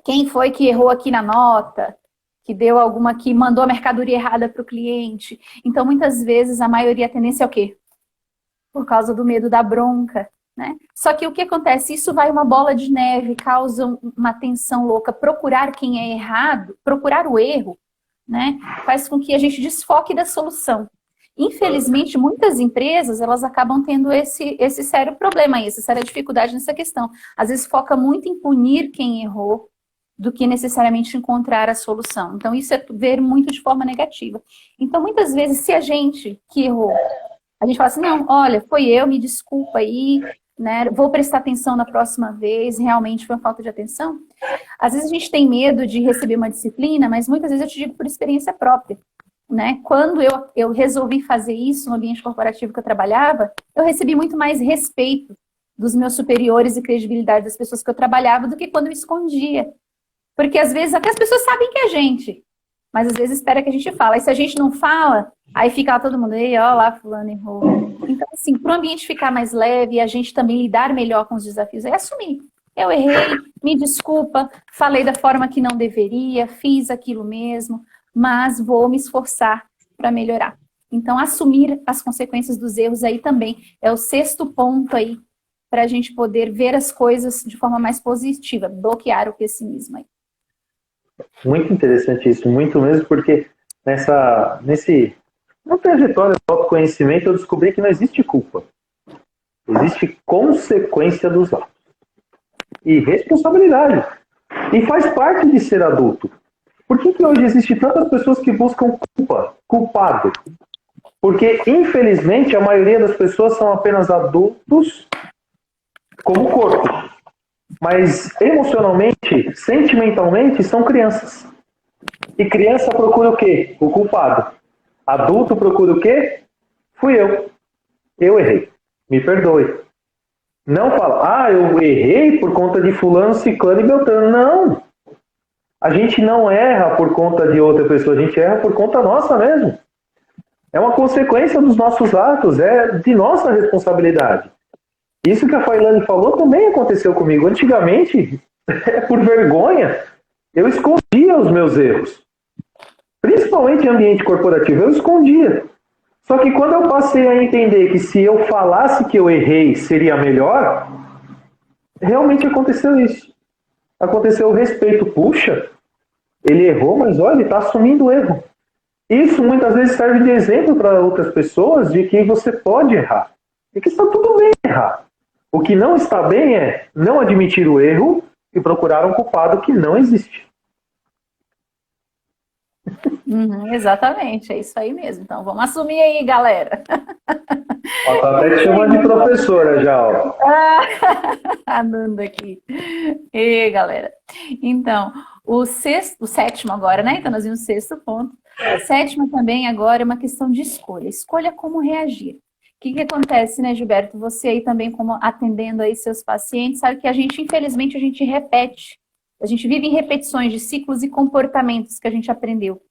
quem foi que errou aqui na nota? Que deu alguma, que mandou a mercadoria errada para o cliente? Então, muitas vezes, a maioria, a tendência é o quê? Por causa do medo da bronca, né? Só que o que acontece? Isso vai uma bola de neve, causa uma tensão louca. Procurar quem é errado, procurar o erro, né, faz com que a gente desfoque da solução. Infelizmente, muitas empresas, elas acabam tendo esse sério problema aí, essa séria dificuldade nessa questão. Às vezes foca muito em punir quem errou, do que necessariamente encontrar a solução. Então, isso é ver muito de forma negativa. Então, muitas vezes, se a gente que errou, a gente fala assim: não, olha, foi eu, me desculpa aí, né, vou prestar atenção na próxima vez, realmente foi uma falta de atenção. Às vezes a gente tem medo de receber uma disciplina, mas muitas vezes eu te digo por experiência própria, né? Quando eu resolvi fazer isso no ambiente corporativo que eu trabalhava, eu recebi muito mais respeito dos meus superiores e credibilidade das pessoas que eu trabalhava do que quando eu escondia. Porque às vezes até as pessoas sabem que é a gente, mas às vezes espera que a gente fale. Aí se a gente não fala, aí fica lá todo mundo: ei, ó lá, fulano errou. Então, assim, para o ambiente ficar mais leve e a gente também lidar melhor com os desafios, é assumir. Eu errei, me desculpa, falei da forma que não deveria, fiz aquilo mesmo, mas vou me esforçar para melhorar. Então, assumir as consequências dos erros aí também é o sexto ponto aí para a gente poder ver as coisas de forma mais positiva, bloquear o pessimismo aí. Muito interessante isso, muito mesmo, porque nesse Na trajetória do autoconhecimento, eu descobri que não existe culpa. Existe consequência dos atos. E responsabilidade. E faz parte de ser adulto. Por que hoje existe tantas pessoas que buscam culpa, culpado? Porque, infelizmente, a maioria das pessoas são apenas adultos como corpo. Mas, emocionalmente, sentimentalmente, são crianças. E criança procura o quê? O culpado. Adulto procura o quê? Fui eu. Eu errei. Me perdoe. Não fala, eu errei por conta de fulano, ciclano e beltrano. Não. A gente não erra por conta de outra pessoa, a gente erra por conta nossa mesmo. É uma consequência dos nossos atos, é de nossa responsabilidade. Isso que a Failane falou também aconteceu comigo. Antigamente, por vergonha, eu escondia os meus erros. Principalmente em ambiente corporativo, eu escondia. Só que quando eu passei a entender que se eu falasse que eu errei seria melhor, realmente aconteceu isso. Aconteceu o respeito. Puxa, ele errou, mas olha, ele está assumindo o erro. Isso muitas vezes serve de exemplo para outras pessoas de que você pode errar. E que está tudo bem errar. O que não está bem é não admitir o erro e procurar um culpado que não existe. Exatamente, é isso aí mesmo. Então, vamos assumir aí, galera. Tá até te chamando de professora já, ó. Ananda aqui. E galera. Então, o sétimo agora, né? Então, nós vimos o sexto ponto. O sétimo também agora é uma questão de escolha. Escolha como reagir. O que acontece, né, Gilberto? Você aí também, como atendendo aí seus pacientes, sabe que infelizmente, a gente repete. A gente vive em repetições de ciclos e comportamentos que a gente aprendeu.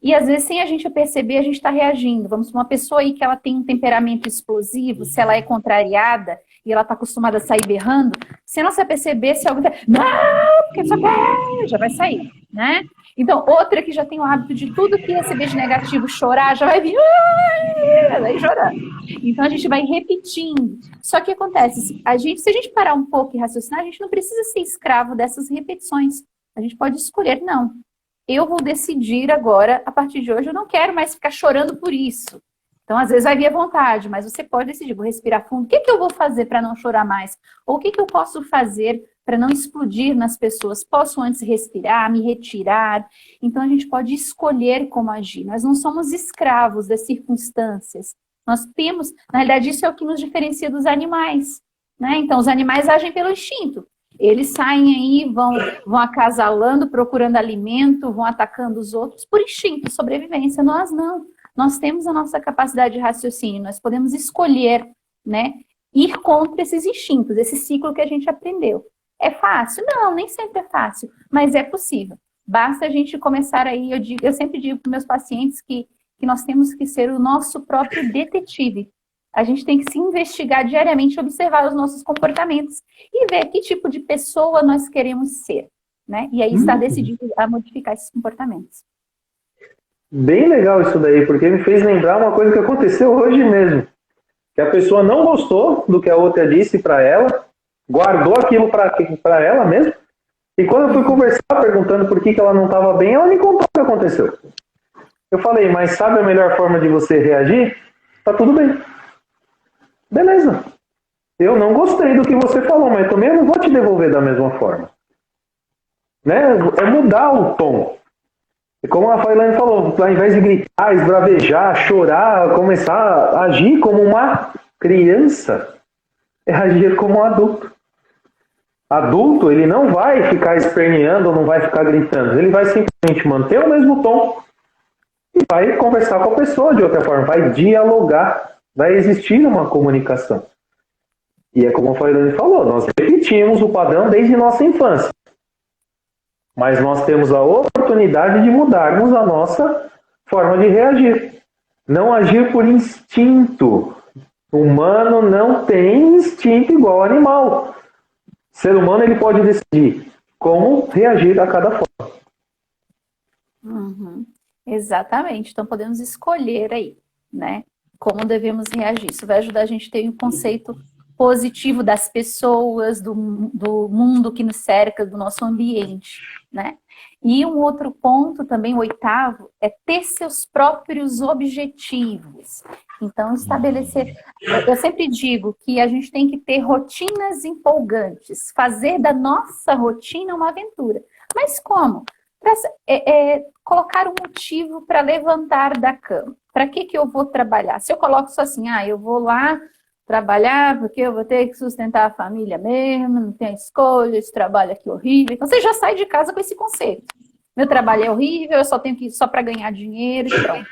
E às vezes, sem a gente perceber, a gente está reagindo. Vamos para uma pessoa aí que ela tem um temperamento explosivo, se ela é contrariada e ela está acostumada a sair berrando, se não se perceber, se alguém não, porque só quer, já vai sair, né? Então, outra que já tem o hábito de tudo que receber de negativo, chorar, já vai vir, vai chorando. Então, a gente vai repetindo. Só que acontece, se a gente parar um pouco e raciocinar, a gente não precisa ser escravo dessas repetições. A gente pode escolher, não. Eu vou decidir agora, a partir de hoje, eu não quero mais ficar chorando por isso. Então, às vezes vai vir à vontade, mas você pode decidir, vou respirar fundo. O que eu vou fazer para não chorar mais? Ou o que eu posso fazer para não explodir nas pessoas? Posso antes respirar, me retirar? Então, a gente pode escolher como agir. Nós não somos escravos das circunstâncias. Nós temos, na realidade, isso é o que nos diferencia dos animais, né? Então, os animais agem pelo instinto. Eles saem aí, vão acasalando, procurando alimento, vão atacando os outros por instinto, sobrevivência. Nós não. Nós temos a nossa capacidade de raciocínio, nós podemos escolher, né, ir contra esses instintos, esse ciclo que a gente aprendeu. É fácil? Não, nem sempre é fácil, mas é possível. Basta a gente começar aí, eu sempre digo para meus pacientes que nós temos que ser o nosso próprio detetive. A gente tem que se investigar diariamente, observar os nossos comportamentos e ver que tipo de pessoa nós queremos ser, né? E aí está decidido a modificar esses comportamentos. Bem legal isso daí, porque me fez lembrar uma coisa que aconteceu hoje mesmo. Que a pessoa não gostou do que a outra disse para ela, guardou aquilo para ela mesmo, e quando eu fui conversar perguntando por que ela não estava bem, ela me contou o que aconteceu. Eu falei, mas sabe a melhor forma de você reagir? Tá tudo bem. Beleza. Eu não gostei do que você falou, mas também eu não vou te devolver da mesma forma. Né? É mudar o tom. E como a Failane falou, ao invés de gritar, esbravejar, chorar, começar a agir como uma criança, é agir como um adulto. Adulto, ele não vai ficar esperneando, não vai ficar gritando. Ele vai simplesmente manter o mesmo tom e vai conversar com a pessoa de outra forma, vai dialogar, vai existir uma comunicação. E é como a Failane falou, nós repetimos o padrão desde nossa infância. Mas nós temos a oportunidade de mudarmos a nossa forma de reagir. Não agir por instinto. O humano não tem instinto igual ao animal. O ser humano ele pode decidir como reagir a cada forma. Exatamente. Então podemos escolher aí, né? Como devemos reagir. Isso vai ajudar a gente a ter um conceito positivo das pessoas, do mundo que nos cerca, do nosso ambiente, né? E um outro ponto também, o oitavo, é ter seus próprios objetivos. Então, estabelecer... Eu sempre digo que a gente tem que ter rotinas empolgantes, fazer da nossa rotina uma aventura. Mas como? Colocar um motivo para levantar da cama. Para que eu vou trabalhar? Se eu coloco só assim, eu vou lá trabalhar porque eu vou ter que sustentar a família mesmo, não tem escolha, esse trabalho aqui é horrível. Então você já sai de casa com esse conceito. Meu trabalho é horrível, eu só tenho que ir só para ganhar dinheiro e pronto.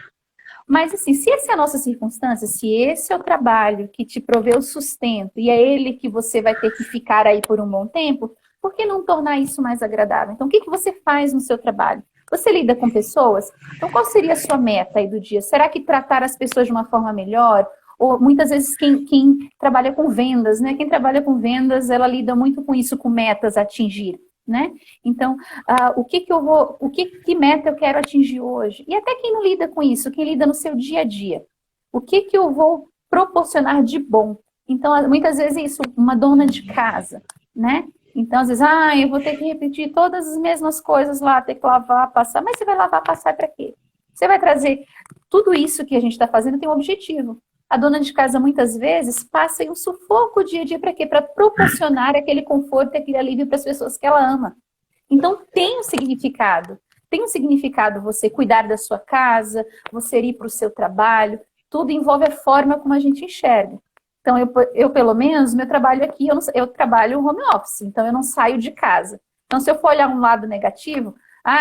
Mas assim, se essa é a nossa circunstância, se esse é o trabalho que te provê o sustento e é ele que você vai ter que ficar aí por um bom tempo, por que não tornar isso mais agradável? Então, o que você faz no seu trabalho? Você lida com pessoas? Então, qual seria a sua meta aí do dia? Será que tratar as pessoas de uma forma melhor? Ou muitas vezes quem trabalha com vendas, né? Quem trabalha com vendas, ela lida muito com isso, com metas a atingir, né? Então, que meta eu quero atingir hoje? E até quem não lida com isso, quem lida no seu dia a dia. O que eu vou proporcionar de bom? Então, muitas vezes é isso, uma dona de casa, né? Então, às vezes, eu vou ter que repetir todas as mesmas coisas lá, ter que lavar, passar. Mas você vai lavar, passar para quê? Você vai trazer... Tudo isso que a gente está fazendo tem um objetivo. A dona de casa, muitas vezes, passa em um sufoco o dia a dia para quê? Para proporcionar aquele conforto e aquele alívio para as pessoas que ela ama. Então, tem um significado. Tem um significado você cuidar da sua casa, você ir para o seu trabalho. Tudo envolve a forma como a gente enxerga. Então, eu pelo menos, meu trabalho aqui, eu trabalho home office, então eu não saio de casa. Então, se eu for olhar um lado negativo,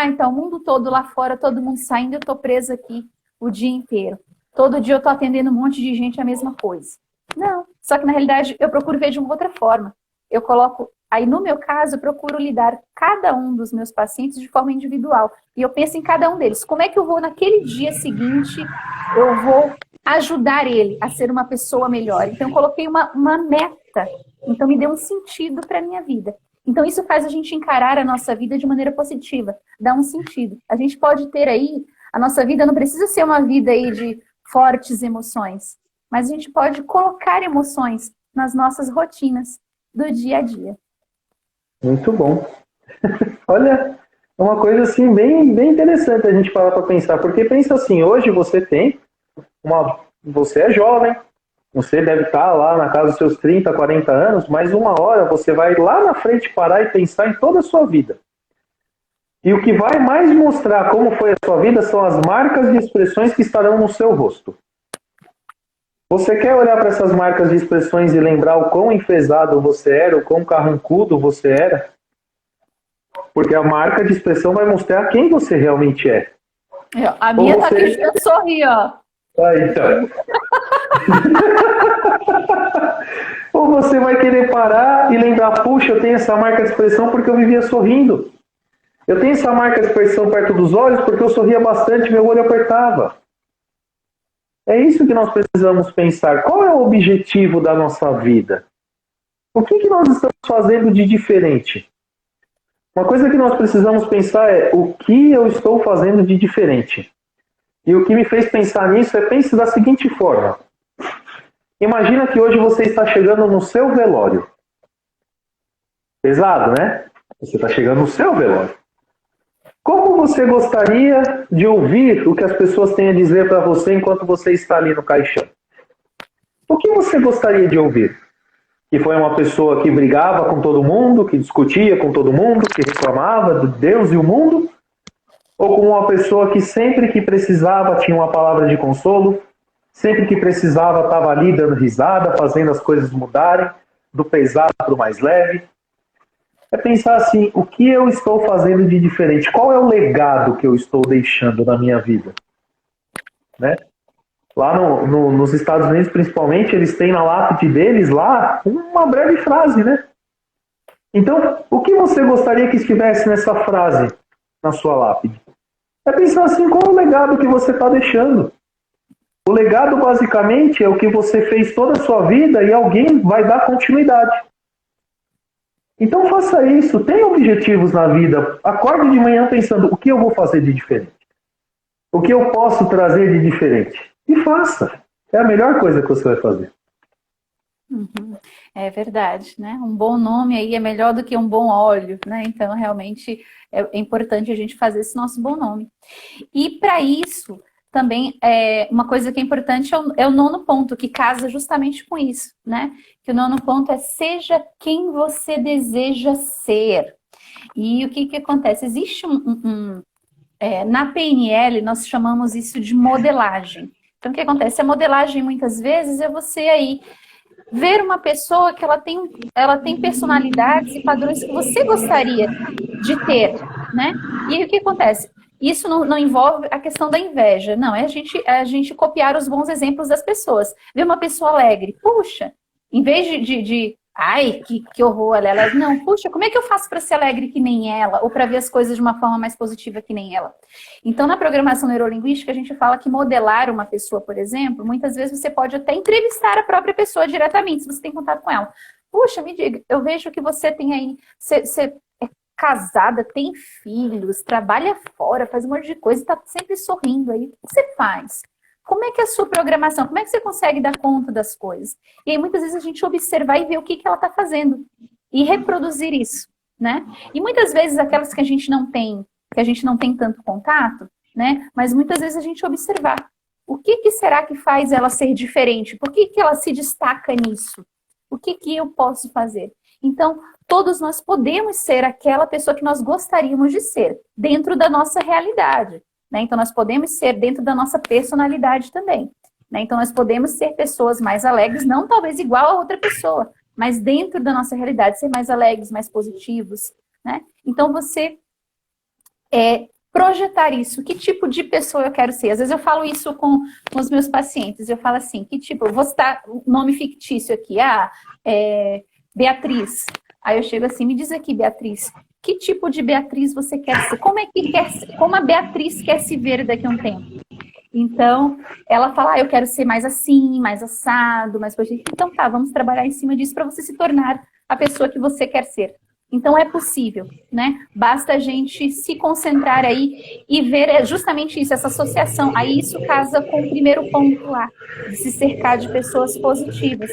então o mundo todo lá fora, todo mundo saindo, eu estou presa aqui o dia inteiro. Todo dia eu estou atendendo um monte de gente a mesma coisa. Não, só que na realidade eu procuro ver de uma outra forma. Eu coloco, aí no meu caso, eu procuro lidar cada um dos meus pacientes de forma individual. E eu penso em cada um deles. Como é que eu vou naquele dia seguinte, eu vou ajudar ele a ser uma pessoa melhor. Então eu coloquei uma meta. Então me deu um sentido para a minha vida. Então isso faz a gente encarar a nossa vida de maneira positiva. Dá um sentido. A gente pode ter aí, a nossa vida não precisa ser uma vida aí de fortes emoções, mas a gente pode colocar emoções nas nossas rotinas do dia a dia. Muito bom. Olha, é uma coisa assim bem interessante a gente parar para pensar, porque pensa assim, hoje você é jovem, você deve estar lá na casa dos seus 30, 40 anos, mas uma hora você vai lá na frente parar e pensar em toda a sua vida. E o que vai mais mostrar como foi a sua vida são as marcas de expressões que estarão no seu rosto. Você quer olhar para essas marcas de expressões e lembrar o quão enfesado você era, o quão carrancudo você era? Porque a marca de expressão vai mostrar quem você realmente é. A minha está aqui de tanto sorrir, ó. Então. Ou você vai querer parar e lembrar, puxa, eu tenho essa marca de expressão porque eu vivia sorrindo. Eu tenho essa marca de expressão perto dos olhos porque eu sorria bastante, meu olho apertava. É isso que nós precisamos pensar. Qual é o objetivo da nossa vida? O que nós estamos fazendo de diferente? Uma coisa que nós precisamos pensar é o que eu estou fazendo de diferente. E o que me fez pensar nisso é pense da seguinte forma. Imagina que hoje você está chegando no seu velório. Pesado, né? Você está chegando no seu velório. Como você gostaria de ouvir o que as pessoas têm a dizer para você enquanto você está ali no caixão? O que você gostaria de ouvir? Que foi uma pessoa que brigava com todo mundo, que discutia com todo mundo, que reclamava de Deus e o mundo? Ou como uma pessoa que sempre que precisava tinha uma palavra de consolo, sempre que precisava estava ali dando risada, fazendo as coisas mudarem, do pesado para o mais leve? É pensar assim, o que eu estou fazendo de diferente? Qual é o legado que eu estou deixando na minha vida? Né? Lá nos Estados Unidos, principalmente, eles têm na lápide deles lá uma breve frase, né? Então, o que você gostaria que estivesse nessa frase na sua lápide? É pensar assim, qual é o legado que você está deixando? O legado, basicamente, é o que você fez toda a sua vida e alguém vai dar continuidade. Então faça isso, tenha objetivos na vida, acorde de manhã pensando o que eu vou fazer de diferente, o que eu posso trazer de diferente, e faça, é a melhor coisa que você vai fazer. Uhum. É verdade, né? Um bom nome aí é melhor do que um bom óleo, né? Então, realmente é importante a gente fazer esse nosso bom nome. E para isso, também uma coisa que é importante é o nono ponto, que casa justamente com isso, né? Que o nono ponto é seja quem você deseja ser. E o que que acontece? Existe na PNL, nós chamamos isso de modelagem. Então, o que acontece? A modelagem, muitas vezes, é você aí ver uma pessoa que ela tem personalidades e padrões que você gostaria de ter, né? E aí o que acontece? Isso não envolve a questão da inveja, não, é a gente copiar os bons exemplos das pessoas. Ver uma pessoa alegre, puxa, em vez ai, que horror, ela é alegre. Não, puxa, como é que eu faço para ser alegre que nem ela? Ou para ver as coisas de uma forma mais positiva que nem ela? Então, na programação neurolinguística, a gente fala que modelar uma pessoa, por exemplo, muitas vezes você pode até entrevistar a própria pessoa diretamente, se você tem contato com ela. Puxa, me diga, eu vejo que você tem aí, você é casada, tem filhos, trabalha fora, faz um monte de coisa e está sempre sorrindo aí. O que você faz? Como é que é a sua programação? Como é que você consegue dar conta das coisas? E aí, muitas vezes, a gente observar e ver o que ela está fazendo. E reproduzir isso, né? E muitas vezes, aquelas que a gente não tem tanto contato, né? Mas muitas vezes a gente observar. O que será que faz ela ser diferente? Por que ela se destaca nisso? O que eu posso fazer? Então, todos nós podemos ser aquela pessoa que nós gostaríamos de ser, dentro da nossa realidade. Né? Então, nós podemos ser dentro da nossa personalidade também. Né? Então, nós podemos ser pessoas mais alegres, não talvez igual a outra pessoa, mas dentro da nossa realidade, ser mais alegres, mais positivos. Né? Então, você projetar isso. Que tipo de pessoa eu quero ser? Às vezes eu falo isso com os meus pacientes. Eu falo assim, que tipo, eu vou citar um nome fictício aqui. Beatriz. Aí eu chego assim, me diz aqui, Beatriz, que tipo de Beatriz você quer ser? Como a Beatriz quer se ver daqui a um tempo? Então, ela fala, eu quero ser mais assim, mais assado, mais positivo. Então tá, vamos trabalhar em cima disso para você se tornar a pessoa que você quer ser. Então é possível, né? Basta a gente se concentrar aí e ver justamente isso, essa associação. Aí isso casa com o primeiro ponto lá, de se cercar de pessoas positivas.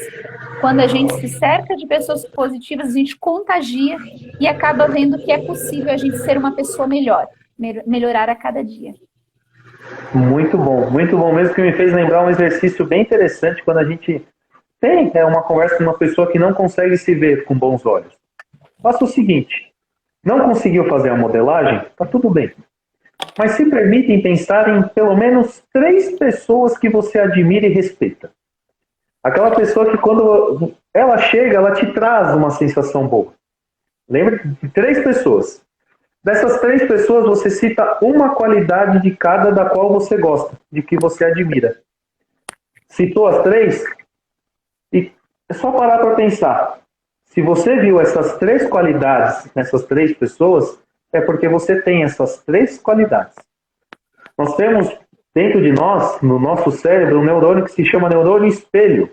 Quando a gente se cerca de pessoas positivas, a gente contagia e acaba vendo que é possível a gente ser uma pessoa melhor, melhorar a cada dia. Muito bom mesmo, que me fez lembrar um exercício bem interessante quando a gente tem uma conversa com uma pessoa que não consegue se ver com bons olhos. Faça o seguinte, não conseguiu fazer a modelagem? Tá tudo bem. Mas se permitem pensar em pelo menos 3 pessoas que você admira e respeita. Aquela pessoa que quando ela chega, ela te traz uma sensação boa. Lembra de 3 pessoas. Dessas 3 pessoas, você cita uma qualidade de cada da qual você gosta, de que você admira. Citou as 3? E é só parar para pensar. Se você viu essas 3 qualidades nessas 3 pessoas, é porque você tem essas 3 qualidades. Nós temos dentro de nós, no nosso cérebro, um neurônio que se chama neurônio espelho.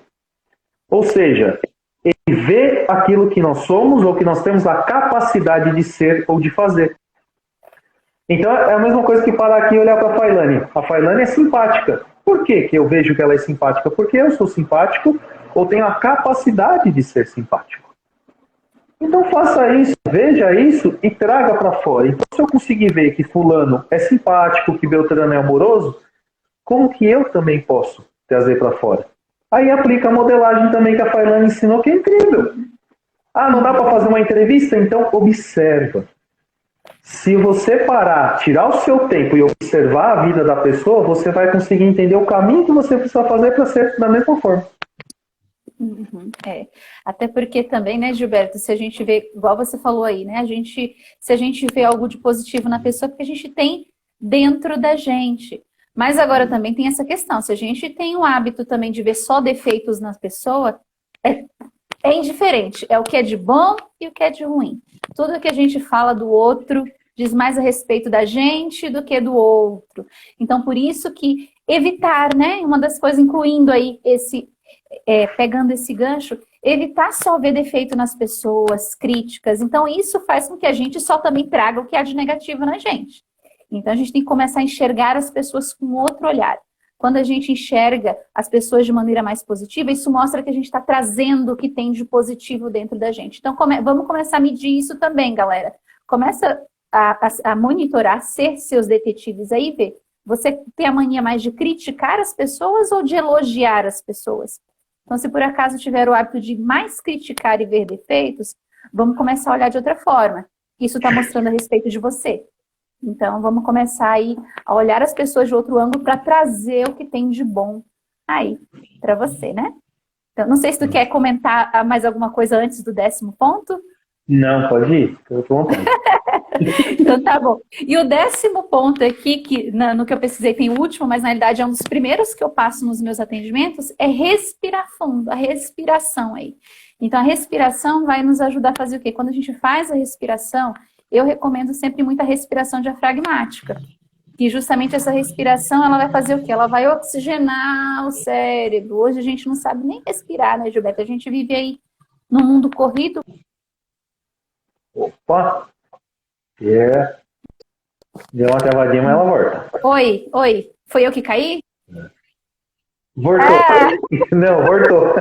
Ou seja, ele vê aquilo que nós somos ou que nós temos a capacidade de ser ou de fazer. Então é a mesma coisa que parar aqui e olhar para a Failane. A Failane é simpática. Por que eu vejo que ela é simpática? Porque eu sou simpático ou tenho a capacidade de ser simpático. Então faça isso, veja isso e traga para fora. Então se eu conseguir ver que fulano é simpático, que Beltrano é amoroso, como que eu também posso trazer para fora? Aí aplica a modelagem também que a Failane ensinou, que é incrível. Não dá para fazer uma entrevista? Então observa. Se você parar, tirar o seu tempo e observar a vida da pessoa, você vai conseguir entender o caminho que você precisa fazer para ser da mesma forma. Até porque também, né, Gilberto, se a gente vê, igual você falou aí, né, se a gente vê algo de positivo na pessoa, porque a gente tem dentro da gente. Mas agora também tem essa questão, se a gente tem o hábito também de ver só defeitos na pessoa, é indiferente, é o que é de bom e o que é de ruim. Tudo que a gente fala do outro diz mais a respeito da gente do que do outro. Então, por isso que evitar, né, uma das coisas, incluindo aí pegando esse gancho, evitar só ver defeito nas pessoas, críticas. Então, isso faz com que a gente só também traga o que há de negativo na gente. Então, a gente tem que começar a enxergar as pessoas com outro olhar. quando a gente enxerga as pessoas de maneira mais positiva, isso mostra que a gente está trazendo o que tem de positivo dentro da gente. Então, vamos começar a medir isso também, galera. Começa a monitorar, ser seus detetives aí, ver. Você tem a mania mais de criticar as pessoas ou de elogiar as pessoas? Então, se por acaso tiver o hábito de mais criticar e ver defeitos, vamos começar a olhar de outra forma. Isso está mostrando a respeito de você. Então, vamos começar aí a olhar as pessoas de outro ângulo para trazer o que tem de bom aí para você, né? Então, não sei se tu quer comentar mais alguma coisa antes do 10º ponto. Não, pode ir. Estou com vontade. Então tá bom. E o 10º ponto aqui, que no que eu pesquisei tem o último, mas na realidade é um dos primeiros que eu passo nos meus atendimentos, é respirar fundo, a respiração aí. Então a respiração vai nos ajudar a fazer o quê? Quando a gente faz a respiração, eu recomendo sempre muita respiração diafragmática. E justamente essa respiração, ela vai fazer o quê? Ela vai oxigenar o cérebro. Hoje a gente não sabe nem respirar, né, Gilberto? A gente vive aí no mundo corrido. Opa! Deu uma travadinha, mas ela volta. Oi. Foi eu que caí? Voltou. Não, voltou.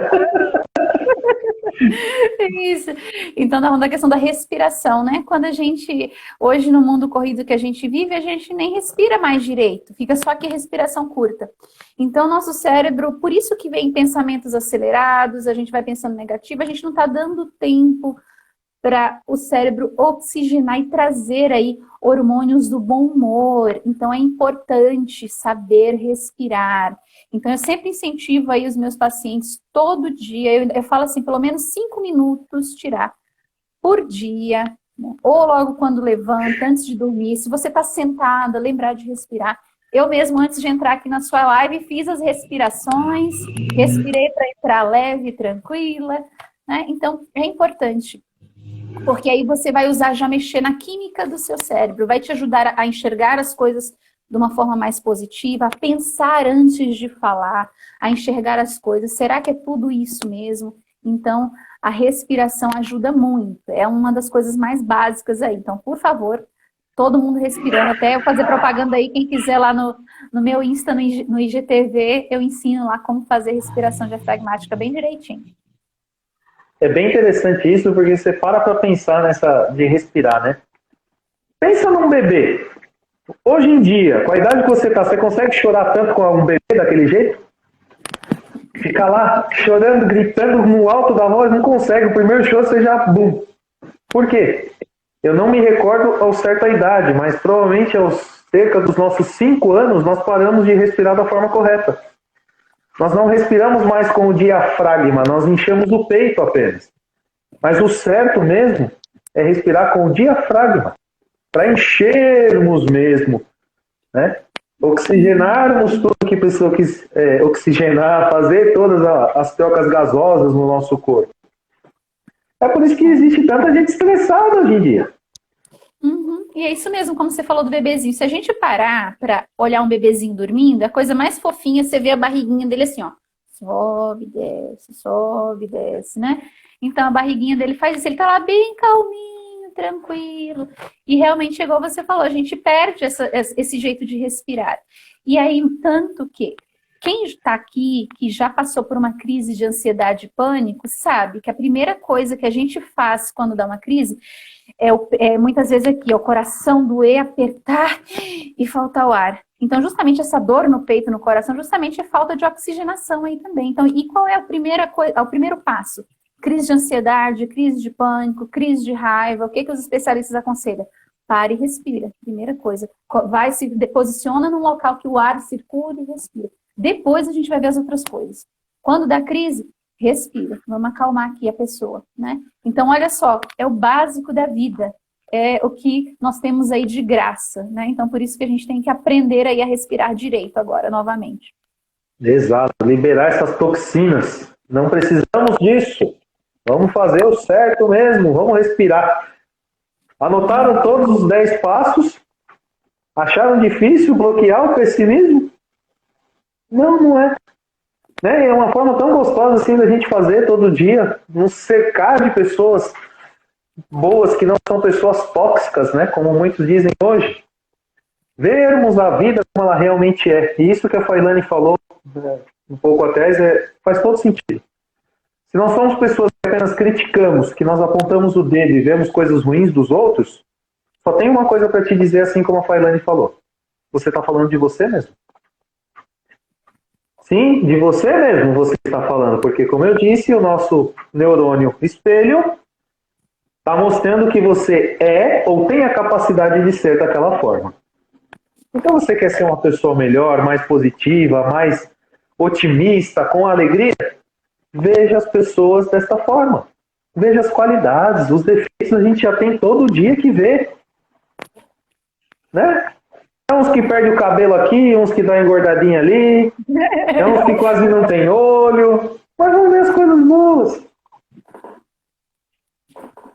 Isso. Então, na questão da respiração, né? Quando a gente, hoje no mundo corrido que a gente vive, a gente nem respira mais direito, fica só que respiração curta. Então, nosso cérebro, por isso que vem pensamentos acelerados, a gente vai pensando negativo, a gente não está dando tempo para o cérebro oxigenar e trazer aí hormônios do bom humor. Então, é importante saber respirar. Então, eu sempre incentivo aí os meus pacientes, todo dia, eu falo assim, pelo menos 5 minutos tirar por dia, né? Ou logo quando levanta, antes de dormir. Se você está sentada, lembrar de respirar. Eu mesmo, antes de entrar aqui na sua live, fiz as respirações, respirei para entrar leve e tranquila, né? Então, é importante. Porque aí você vai usar, já mexer na química do seu cérebro, vai te ajudar a enxergar as coisas de uma forma mais positiva, a pensar antes de falar, a enxergar as coisas. Será que é tudo isso mesmo? Então, a respiração ajuda muito. É uma das coisas mais básicas aí. Então, por favor, todo mundo respirando. Até eu fazer propaganda aí, quem quiser lá no meu Insta, no IGTV, eu ensino lá como fazer respiração diafragmática bem direitinho. É bem interessante isso, porque você para pensar nessa de respirar, né? Pensa num bebê. Hoje em dia, com a idade que você está, você consegue chorar tanto com um bebê daquele jeito? Ficar lá chorando, gritando no alto da voz, não consegue. O primeiro choro você já bum. Por quê? Eu não me recordo ao certa idade, mas provavelmente aos cerca dos nossos 5 anos, nós paramos de respirar da forma correta. Nós não respiramos mais com o diafragma, nós enchemos o peito apenas. Mas o certo mesmo é respirar com o diafragma, para enchermos mesmo, né? Oxigenarmos tudo que precisa oxigenar, fazer todas as trocas gasosas no nosso corpo. É por isso que existe tanta gente estressada hoje em dia. Uhum. E é isso mesmo, como você falou do bebezinho. Se a gente parar para olhar um bebezinho dormindo, a coisa mais fofinha, você vê a barriguinha dele assim, ó. Sobe, desce, né? Então a barriguinha dele faz isso, ele tá lá bem calminho, tranquilo. E realmente, igual você falou, a gente perde esse jeito de respirar. E aí, tanto que quem está aqui, que já passou por uma crise de ansiedade e pânico, sabe que a primeira coisa que a gente faz quando dá uma crise é muitas vezes aqui, o coração doer, apertar e faltar o ar. Então, justamente essa dor no peito, no coração, justamente é falta de oxigenação aí também. Então, e qual é o primeiro passo? Crise de ansiedade, crise de pânico, crise de raiva. O que os especialistas aconselham? Pare e respira. Primeira coisa. Vai, se posiciona num local que o ar circule e respira. Depois a gente vai ver as outras coisas. Quando dá crise, respira. Vamos acalmar aqui a pessoa, né? Então, olha só, é o básico da vida. É o que nós temos aí de graça, né? Então, por isso que a gente tem que aprender aí a respirar direito agora, novamente. Exato. Liberar essas toxinas. Não precisamos disso. Vamos fazer o certo mesmo. Vamos respirar. Anotaram todos os 10 passos? Acharam difícil bloquear o pessimismo? Não, não é. Né? É uma forma tão gostosa assim da gente fazer todo dia, nos cercar de pessoas boas que não são pessoas tóxicas, né? Como muitos dizem hoje. Vermos a vida como ela realmente é. E isso que a Failane falou um pouco atrás faz todo sentido. Se nós somos pessoas que apenas criticamos, que nós apontamos o dedo e vemos coisas ruins dos outros, só tem uma coisa para te dizer, assim como a Failane falou. Você está falando de você mesmo. Sim, de você mesmo você está falando, porque, como eu disse, o nosso neurônio espelho está mostrando que você é ou tem a capacidade de ser daquela forma. Então você quer ser uma pessoa melhor, mais positiva, mais otimista, com alegria? Veja as pessoas desta forma. Veja as qualidades, os defeitos a gente já tem todo dia que ver. Né? É uns que perdem o cabelo aqui, uns que dão engordadinha ali, é uns que quase não tem olho, mas vamos ver as coisas boas.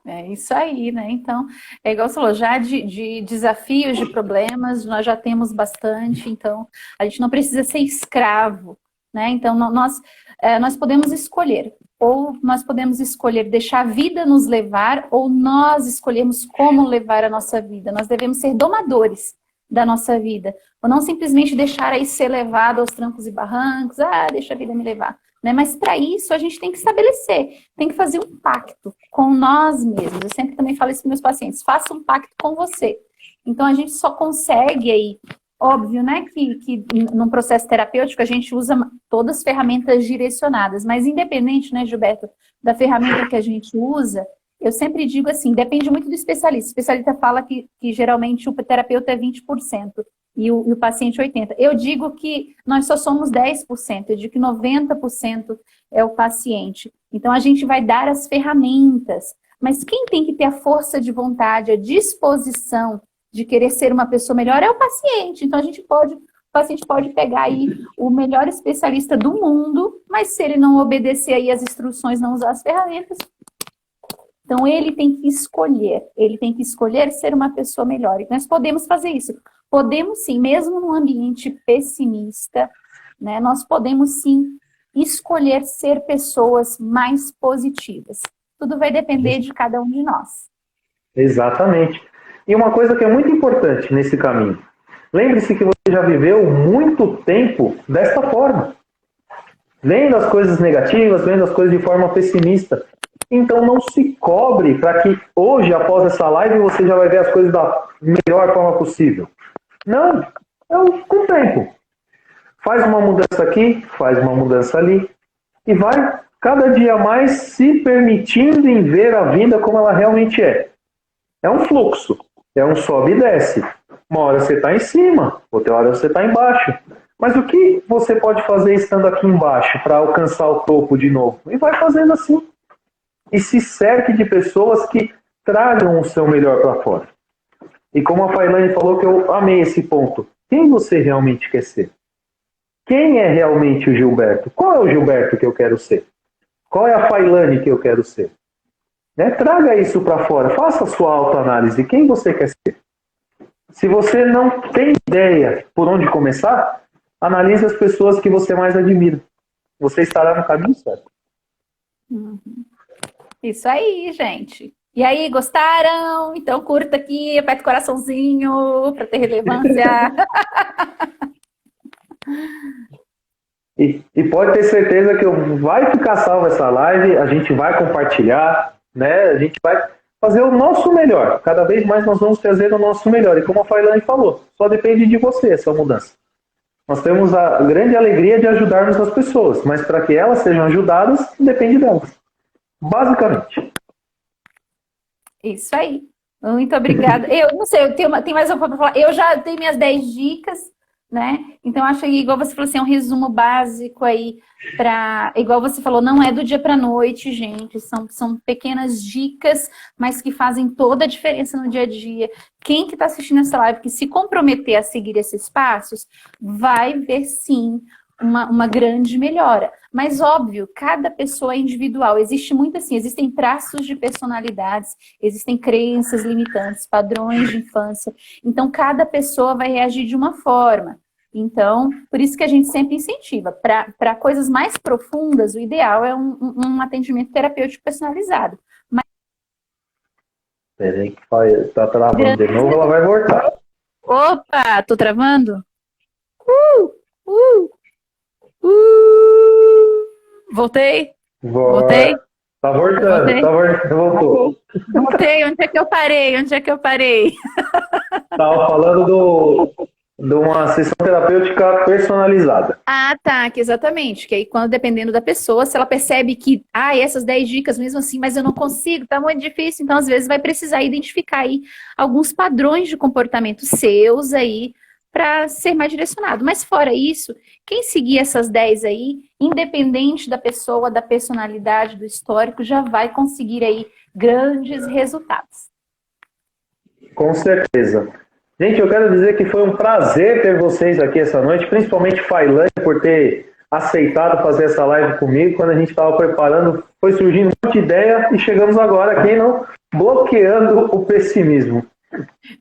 É isso aí, né? Então, é igual você falou, já de desafios, de problemas, nós já temos bastante, então a gente não precisa ser escravo, né? Então, nós podemos escolher, ou nós podemos escolher deixar a vida nos levar, ou nós escolhemos como levar a nossa vida. Nós devemos ser domadores da nossa vida, ou não simplesmente deixar aí ser levado aos trancos e barrancos, deixa a vida me levar. Né? Mas para isso a gente tem que estabelecer, tem que fazer um pacto com nós mesmos. Eu sempre também falo isso para meus pacientes, faça um pacto com você. Então a gente só consegue aí, óbvio, né, que num processo terapêutico a gente usa todas as ferramentas direcionadas, mas independente, né, Gilberto, da ferramenta que a gente usa, eu sempre digo assim, depende muito do especialista. O especialista fala que geralmente o terapeuta é 20%. E o paciente 80%. Eu digo que nós só somos 10%, eu digo que 90% é o paciente. Então, a gente vai dar as ferramentas, mas quem tem que ter a força de vontade, a disposição de querer ser uma pessoa melhor é o paciente. Então, o paciente pode pegar aí o melhor especialista do mundo, mas se ele não obedecer aí as instruções, não usar as ferramentas, então ele tem que escolher ser uma pessoa melhor. E nós podemos fazer isso. Podemos sim, mesmo num ambiente pessimista, né, nós podemos sim escolher ser pessoas mais positivas. Tudo vai depender de cada um de nós. Exatamente. E uma coisa que é muito importante nesse caminho. Lembre-se que você já viveu muito tempo desta forma. Vendo as coisas negativas, vendo as coisas de forma pessimista. Então não se cobre para que hoje, após essa live, você já vai ver as coisas da melhor forma possível. Não, com o tempo. Faz uma mudança aqui, faz uma mudança ali, e vai cada dia mais se permitindo em ver a vida como ela realmente é. É um fluxo, é um sobe e desce. Uma hora você está em cima, outra hora você está embaixo. Mas o que você pode fazer estando aqui embaixo para alcançar o topo de novo? E vai fazendo assim. E se cerque de pessoas que tragam o seu melhor para fora. E como a Failane falou, que eu amei esse ponto. Quem você realmente quer ser? Quem é realmente o Gilberto? Qual é o Gilberto que eu quero ser? Qual é a Failane que eu quero ser? Né? Traga isso para fora. Faça a sua autoanálise. Quem você quer ser? Se você não tem ideia por onde começar, analise as pessoas que você mais admira. Você estará no caminho certo. Isso aí, gente. E aí, gostaram? Então curta aqui, aperta o coraçãozinho para ter relevância. E pode ter certeza que vai ficar salva essa live, a gente vai compartilhar, né? A gente vai fazer o nosso melhor. Cada vez mais nós vamos trazer o nosso melhor. E como a Failane falou, só depende de você essa mudança. Nós temos a grande alegria de ajudarmos as pessoas, mas para que elas sejam ajudadas, depende delas. Basicamente. Isso aí. Muito obrigada. Eu não sei, tem mais uma para falar. Eu já dei minhas 10 dicas, né? Então, acho que, igual você falou assim, é um resumo básico aí para... Igual você falou, não é do dia para a noite, gente. São pequenas dicas, mas que fazem toda a diferença no dia a dia. Quem que está assistindo essa live, que se comprometer a seguir esses passos, vai ver, sim, uma grande melhora. Mas, óbvio, cada pessoa é individual. Existe muito assim, existem traços de personalidades, existem crenças limitantes, padrões de infância. Então, cada pessoa vai reagir de uma forma. Então, por isso que a gente sempre incentiva. Para coisas mais profundas, o ideal é um atendimento terapêutico personalizado. Mas... Peraí que está travando de novo, ela vai voltar. Opa, tô travando? Uh, Voltei? Voltei? Tá voltando, Voltei? voltou. Voltei. Onde é que eu parei? Onde é que eu parei? Tava falando de uma sessão terapêutica personalizada. Ah, tá, que exatamente. Que aí, quando dependendo da pessoa, se ela percebe que, essas 10 dicas mesmo assim, mas eu não consigo, tá muito difícil, então às vezes vai precisar identificar aí alguns padrões de comportamento seus aí para ser mais direcionado. Mas fora isso, quem seguir essas 10 aí, independente da pessoa, da personalidade, do histórico, já vai conseguir aí grandes resultados. Com certeza. Gente, eu quero dizer que foi um prazer ter vocês aqui essa noite, principalmente Failane por ter aceitado fazer essa live comigo. Quando a gente estava preparando, foi surgindo um monte de ideia e chegamos agora aqui não bloqueando o pessimismo.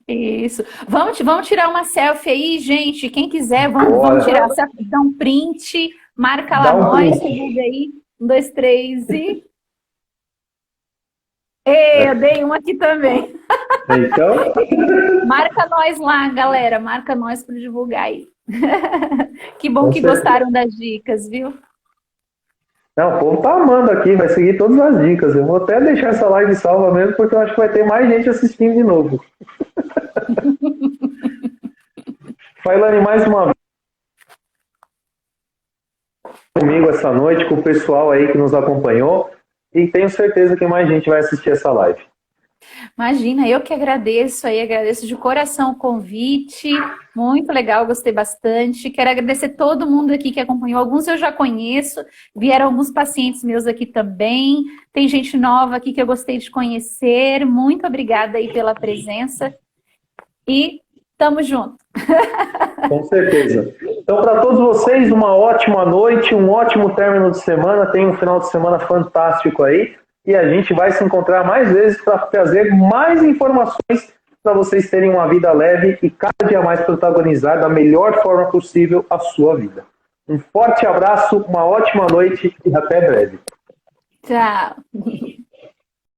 Isso. Vamos tirar uma selfie aí, gente. Quem quiser, vamos tirar a selfie, dá um print, marca lá nós, divulga aí. 1, 2, 3 e... eu dei um aqui também. Então... Marca nós lá, galera. Marca nós para divulgar aí. Que bom que gostaram das dicas, viu? Não, o povo tá amando aqui, vai seguir todas as dicas. Eu vou até deixar essa live salva mesmo, porque eu acho que vai ter mais gente assistindo de novo. Failane, mais uma vez comigo essa noite, com o pessoal aí que nos acompanhou, e tenho certeza que mais gente vai assistir essa live. Imagina, eu que agradeço de coração o convite, muito legal, gostei bastante. Quero agradecer todo mundo aqui que acompanhou, alguns eu já conheço, vieram alguns pacientes meus aqui também, tem gente nova aqui que eu gostei de conhecer, muito obrigada aí pela presença e tamo junto. Com certeza. Então, para todos vocês, uma ótima noite, um ótimo término de semana, tem um final de semana fantástico aí. E a gente vai se encontrar mais vezes para trazer mais informações para vocês terem uma vida leve e cada dia mais protagonizar da melhor forma possível a sua vida. Um forte abraço, uma ótima noite e até breve. Tchau.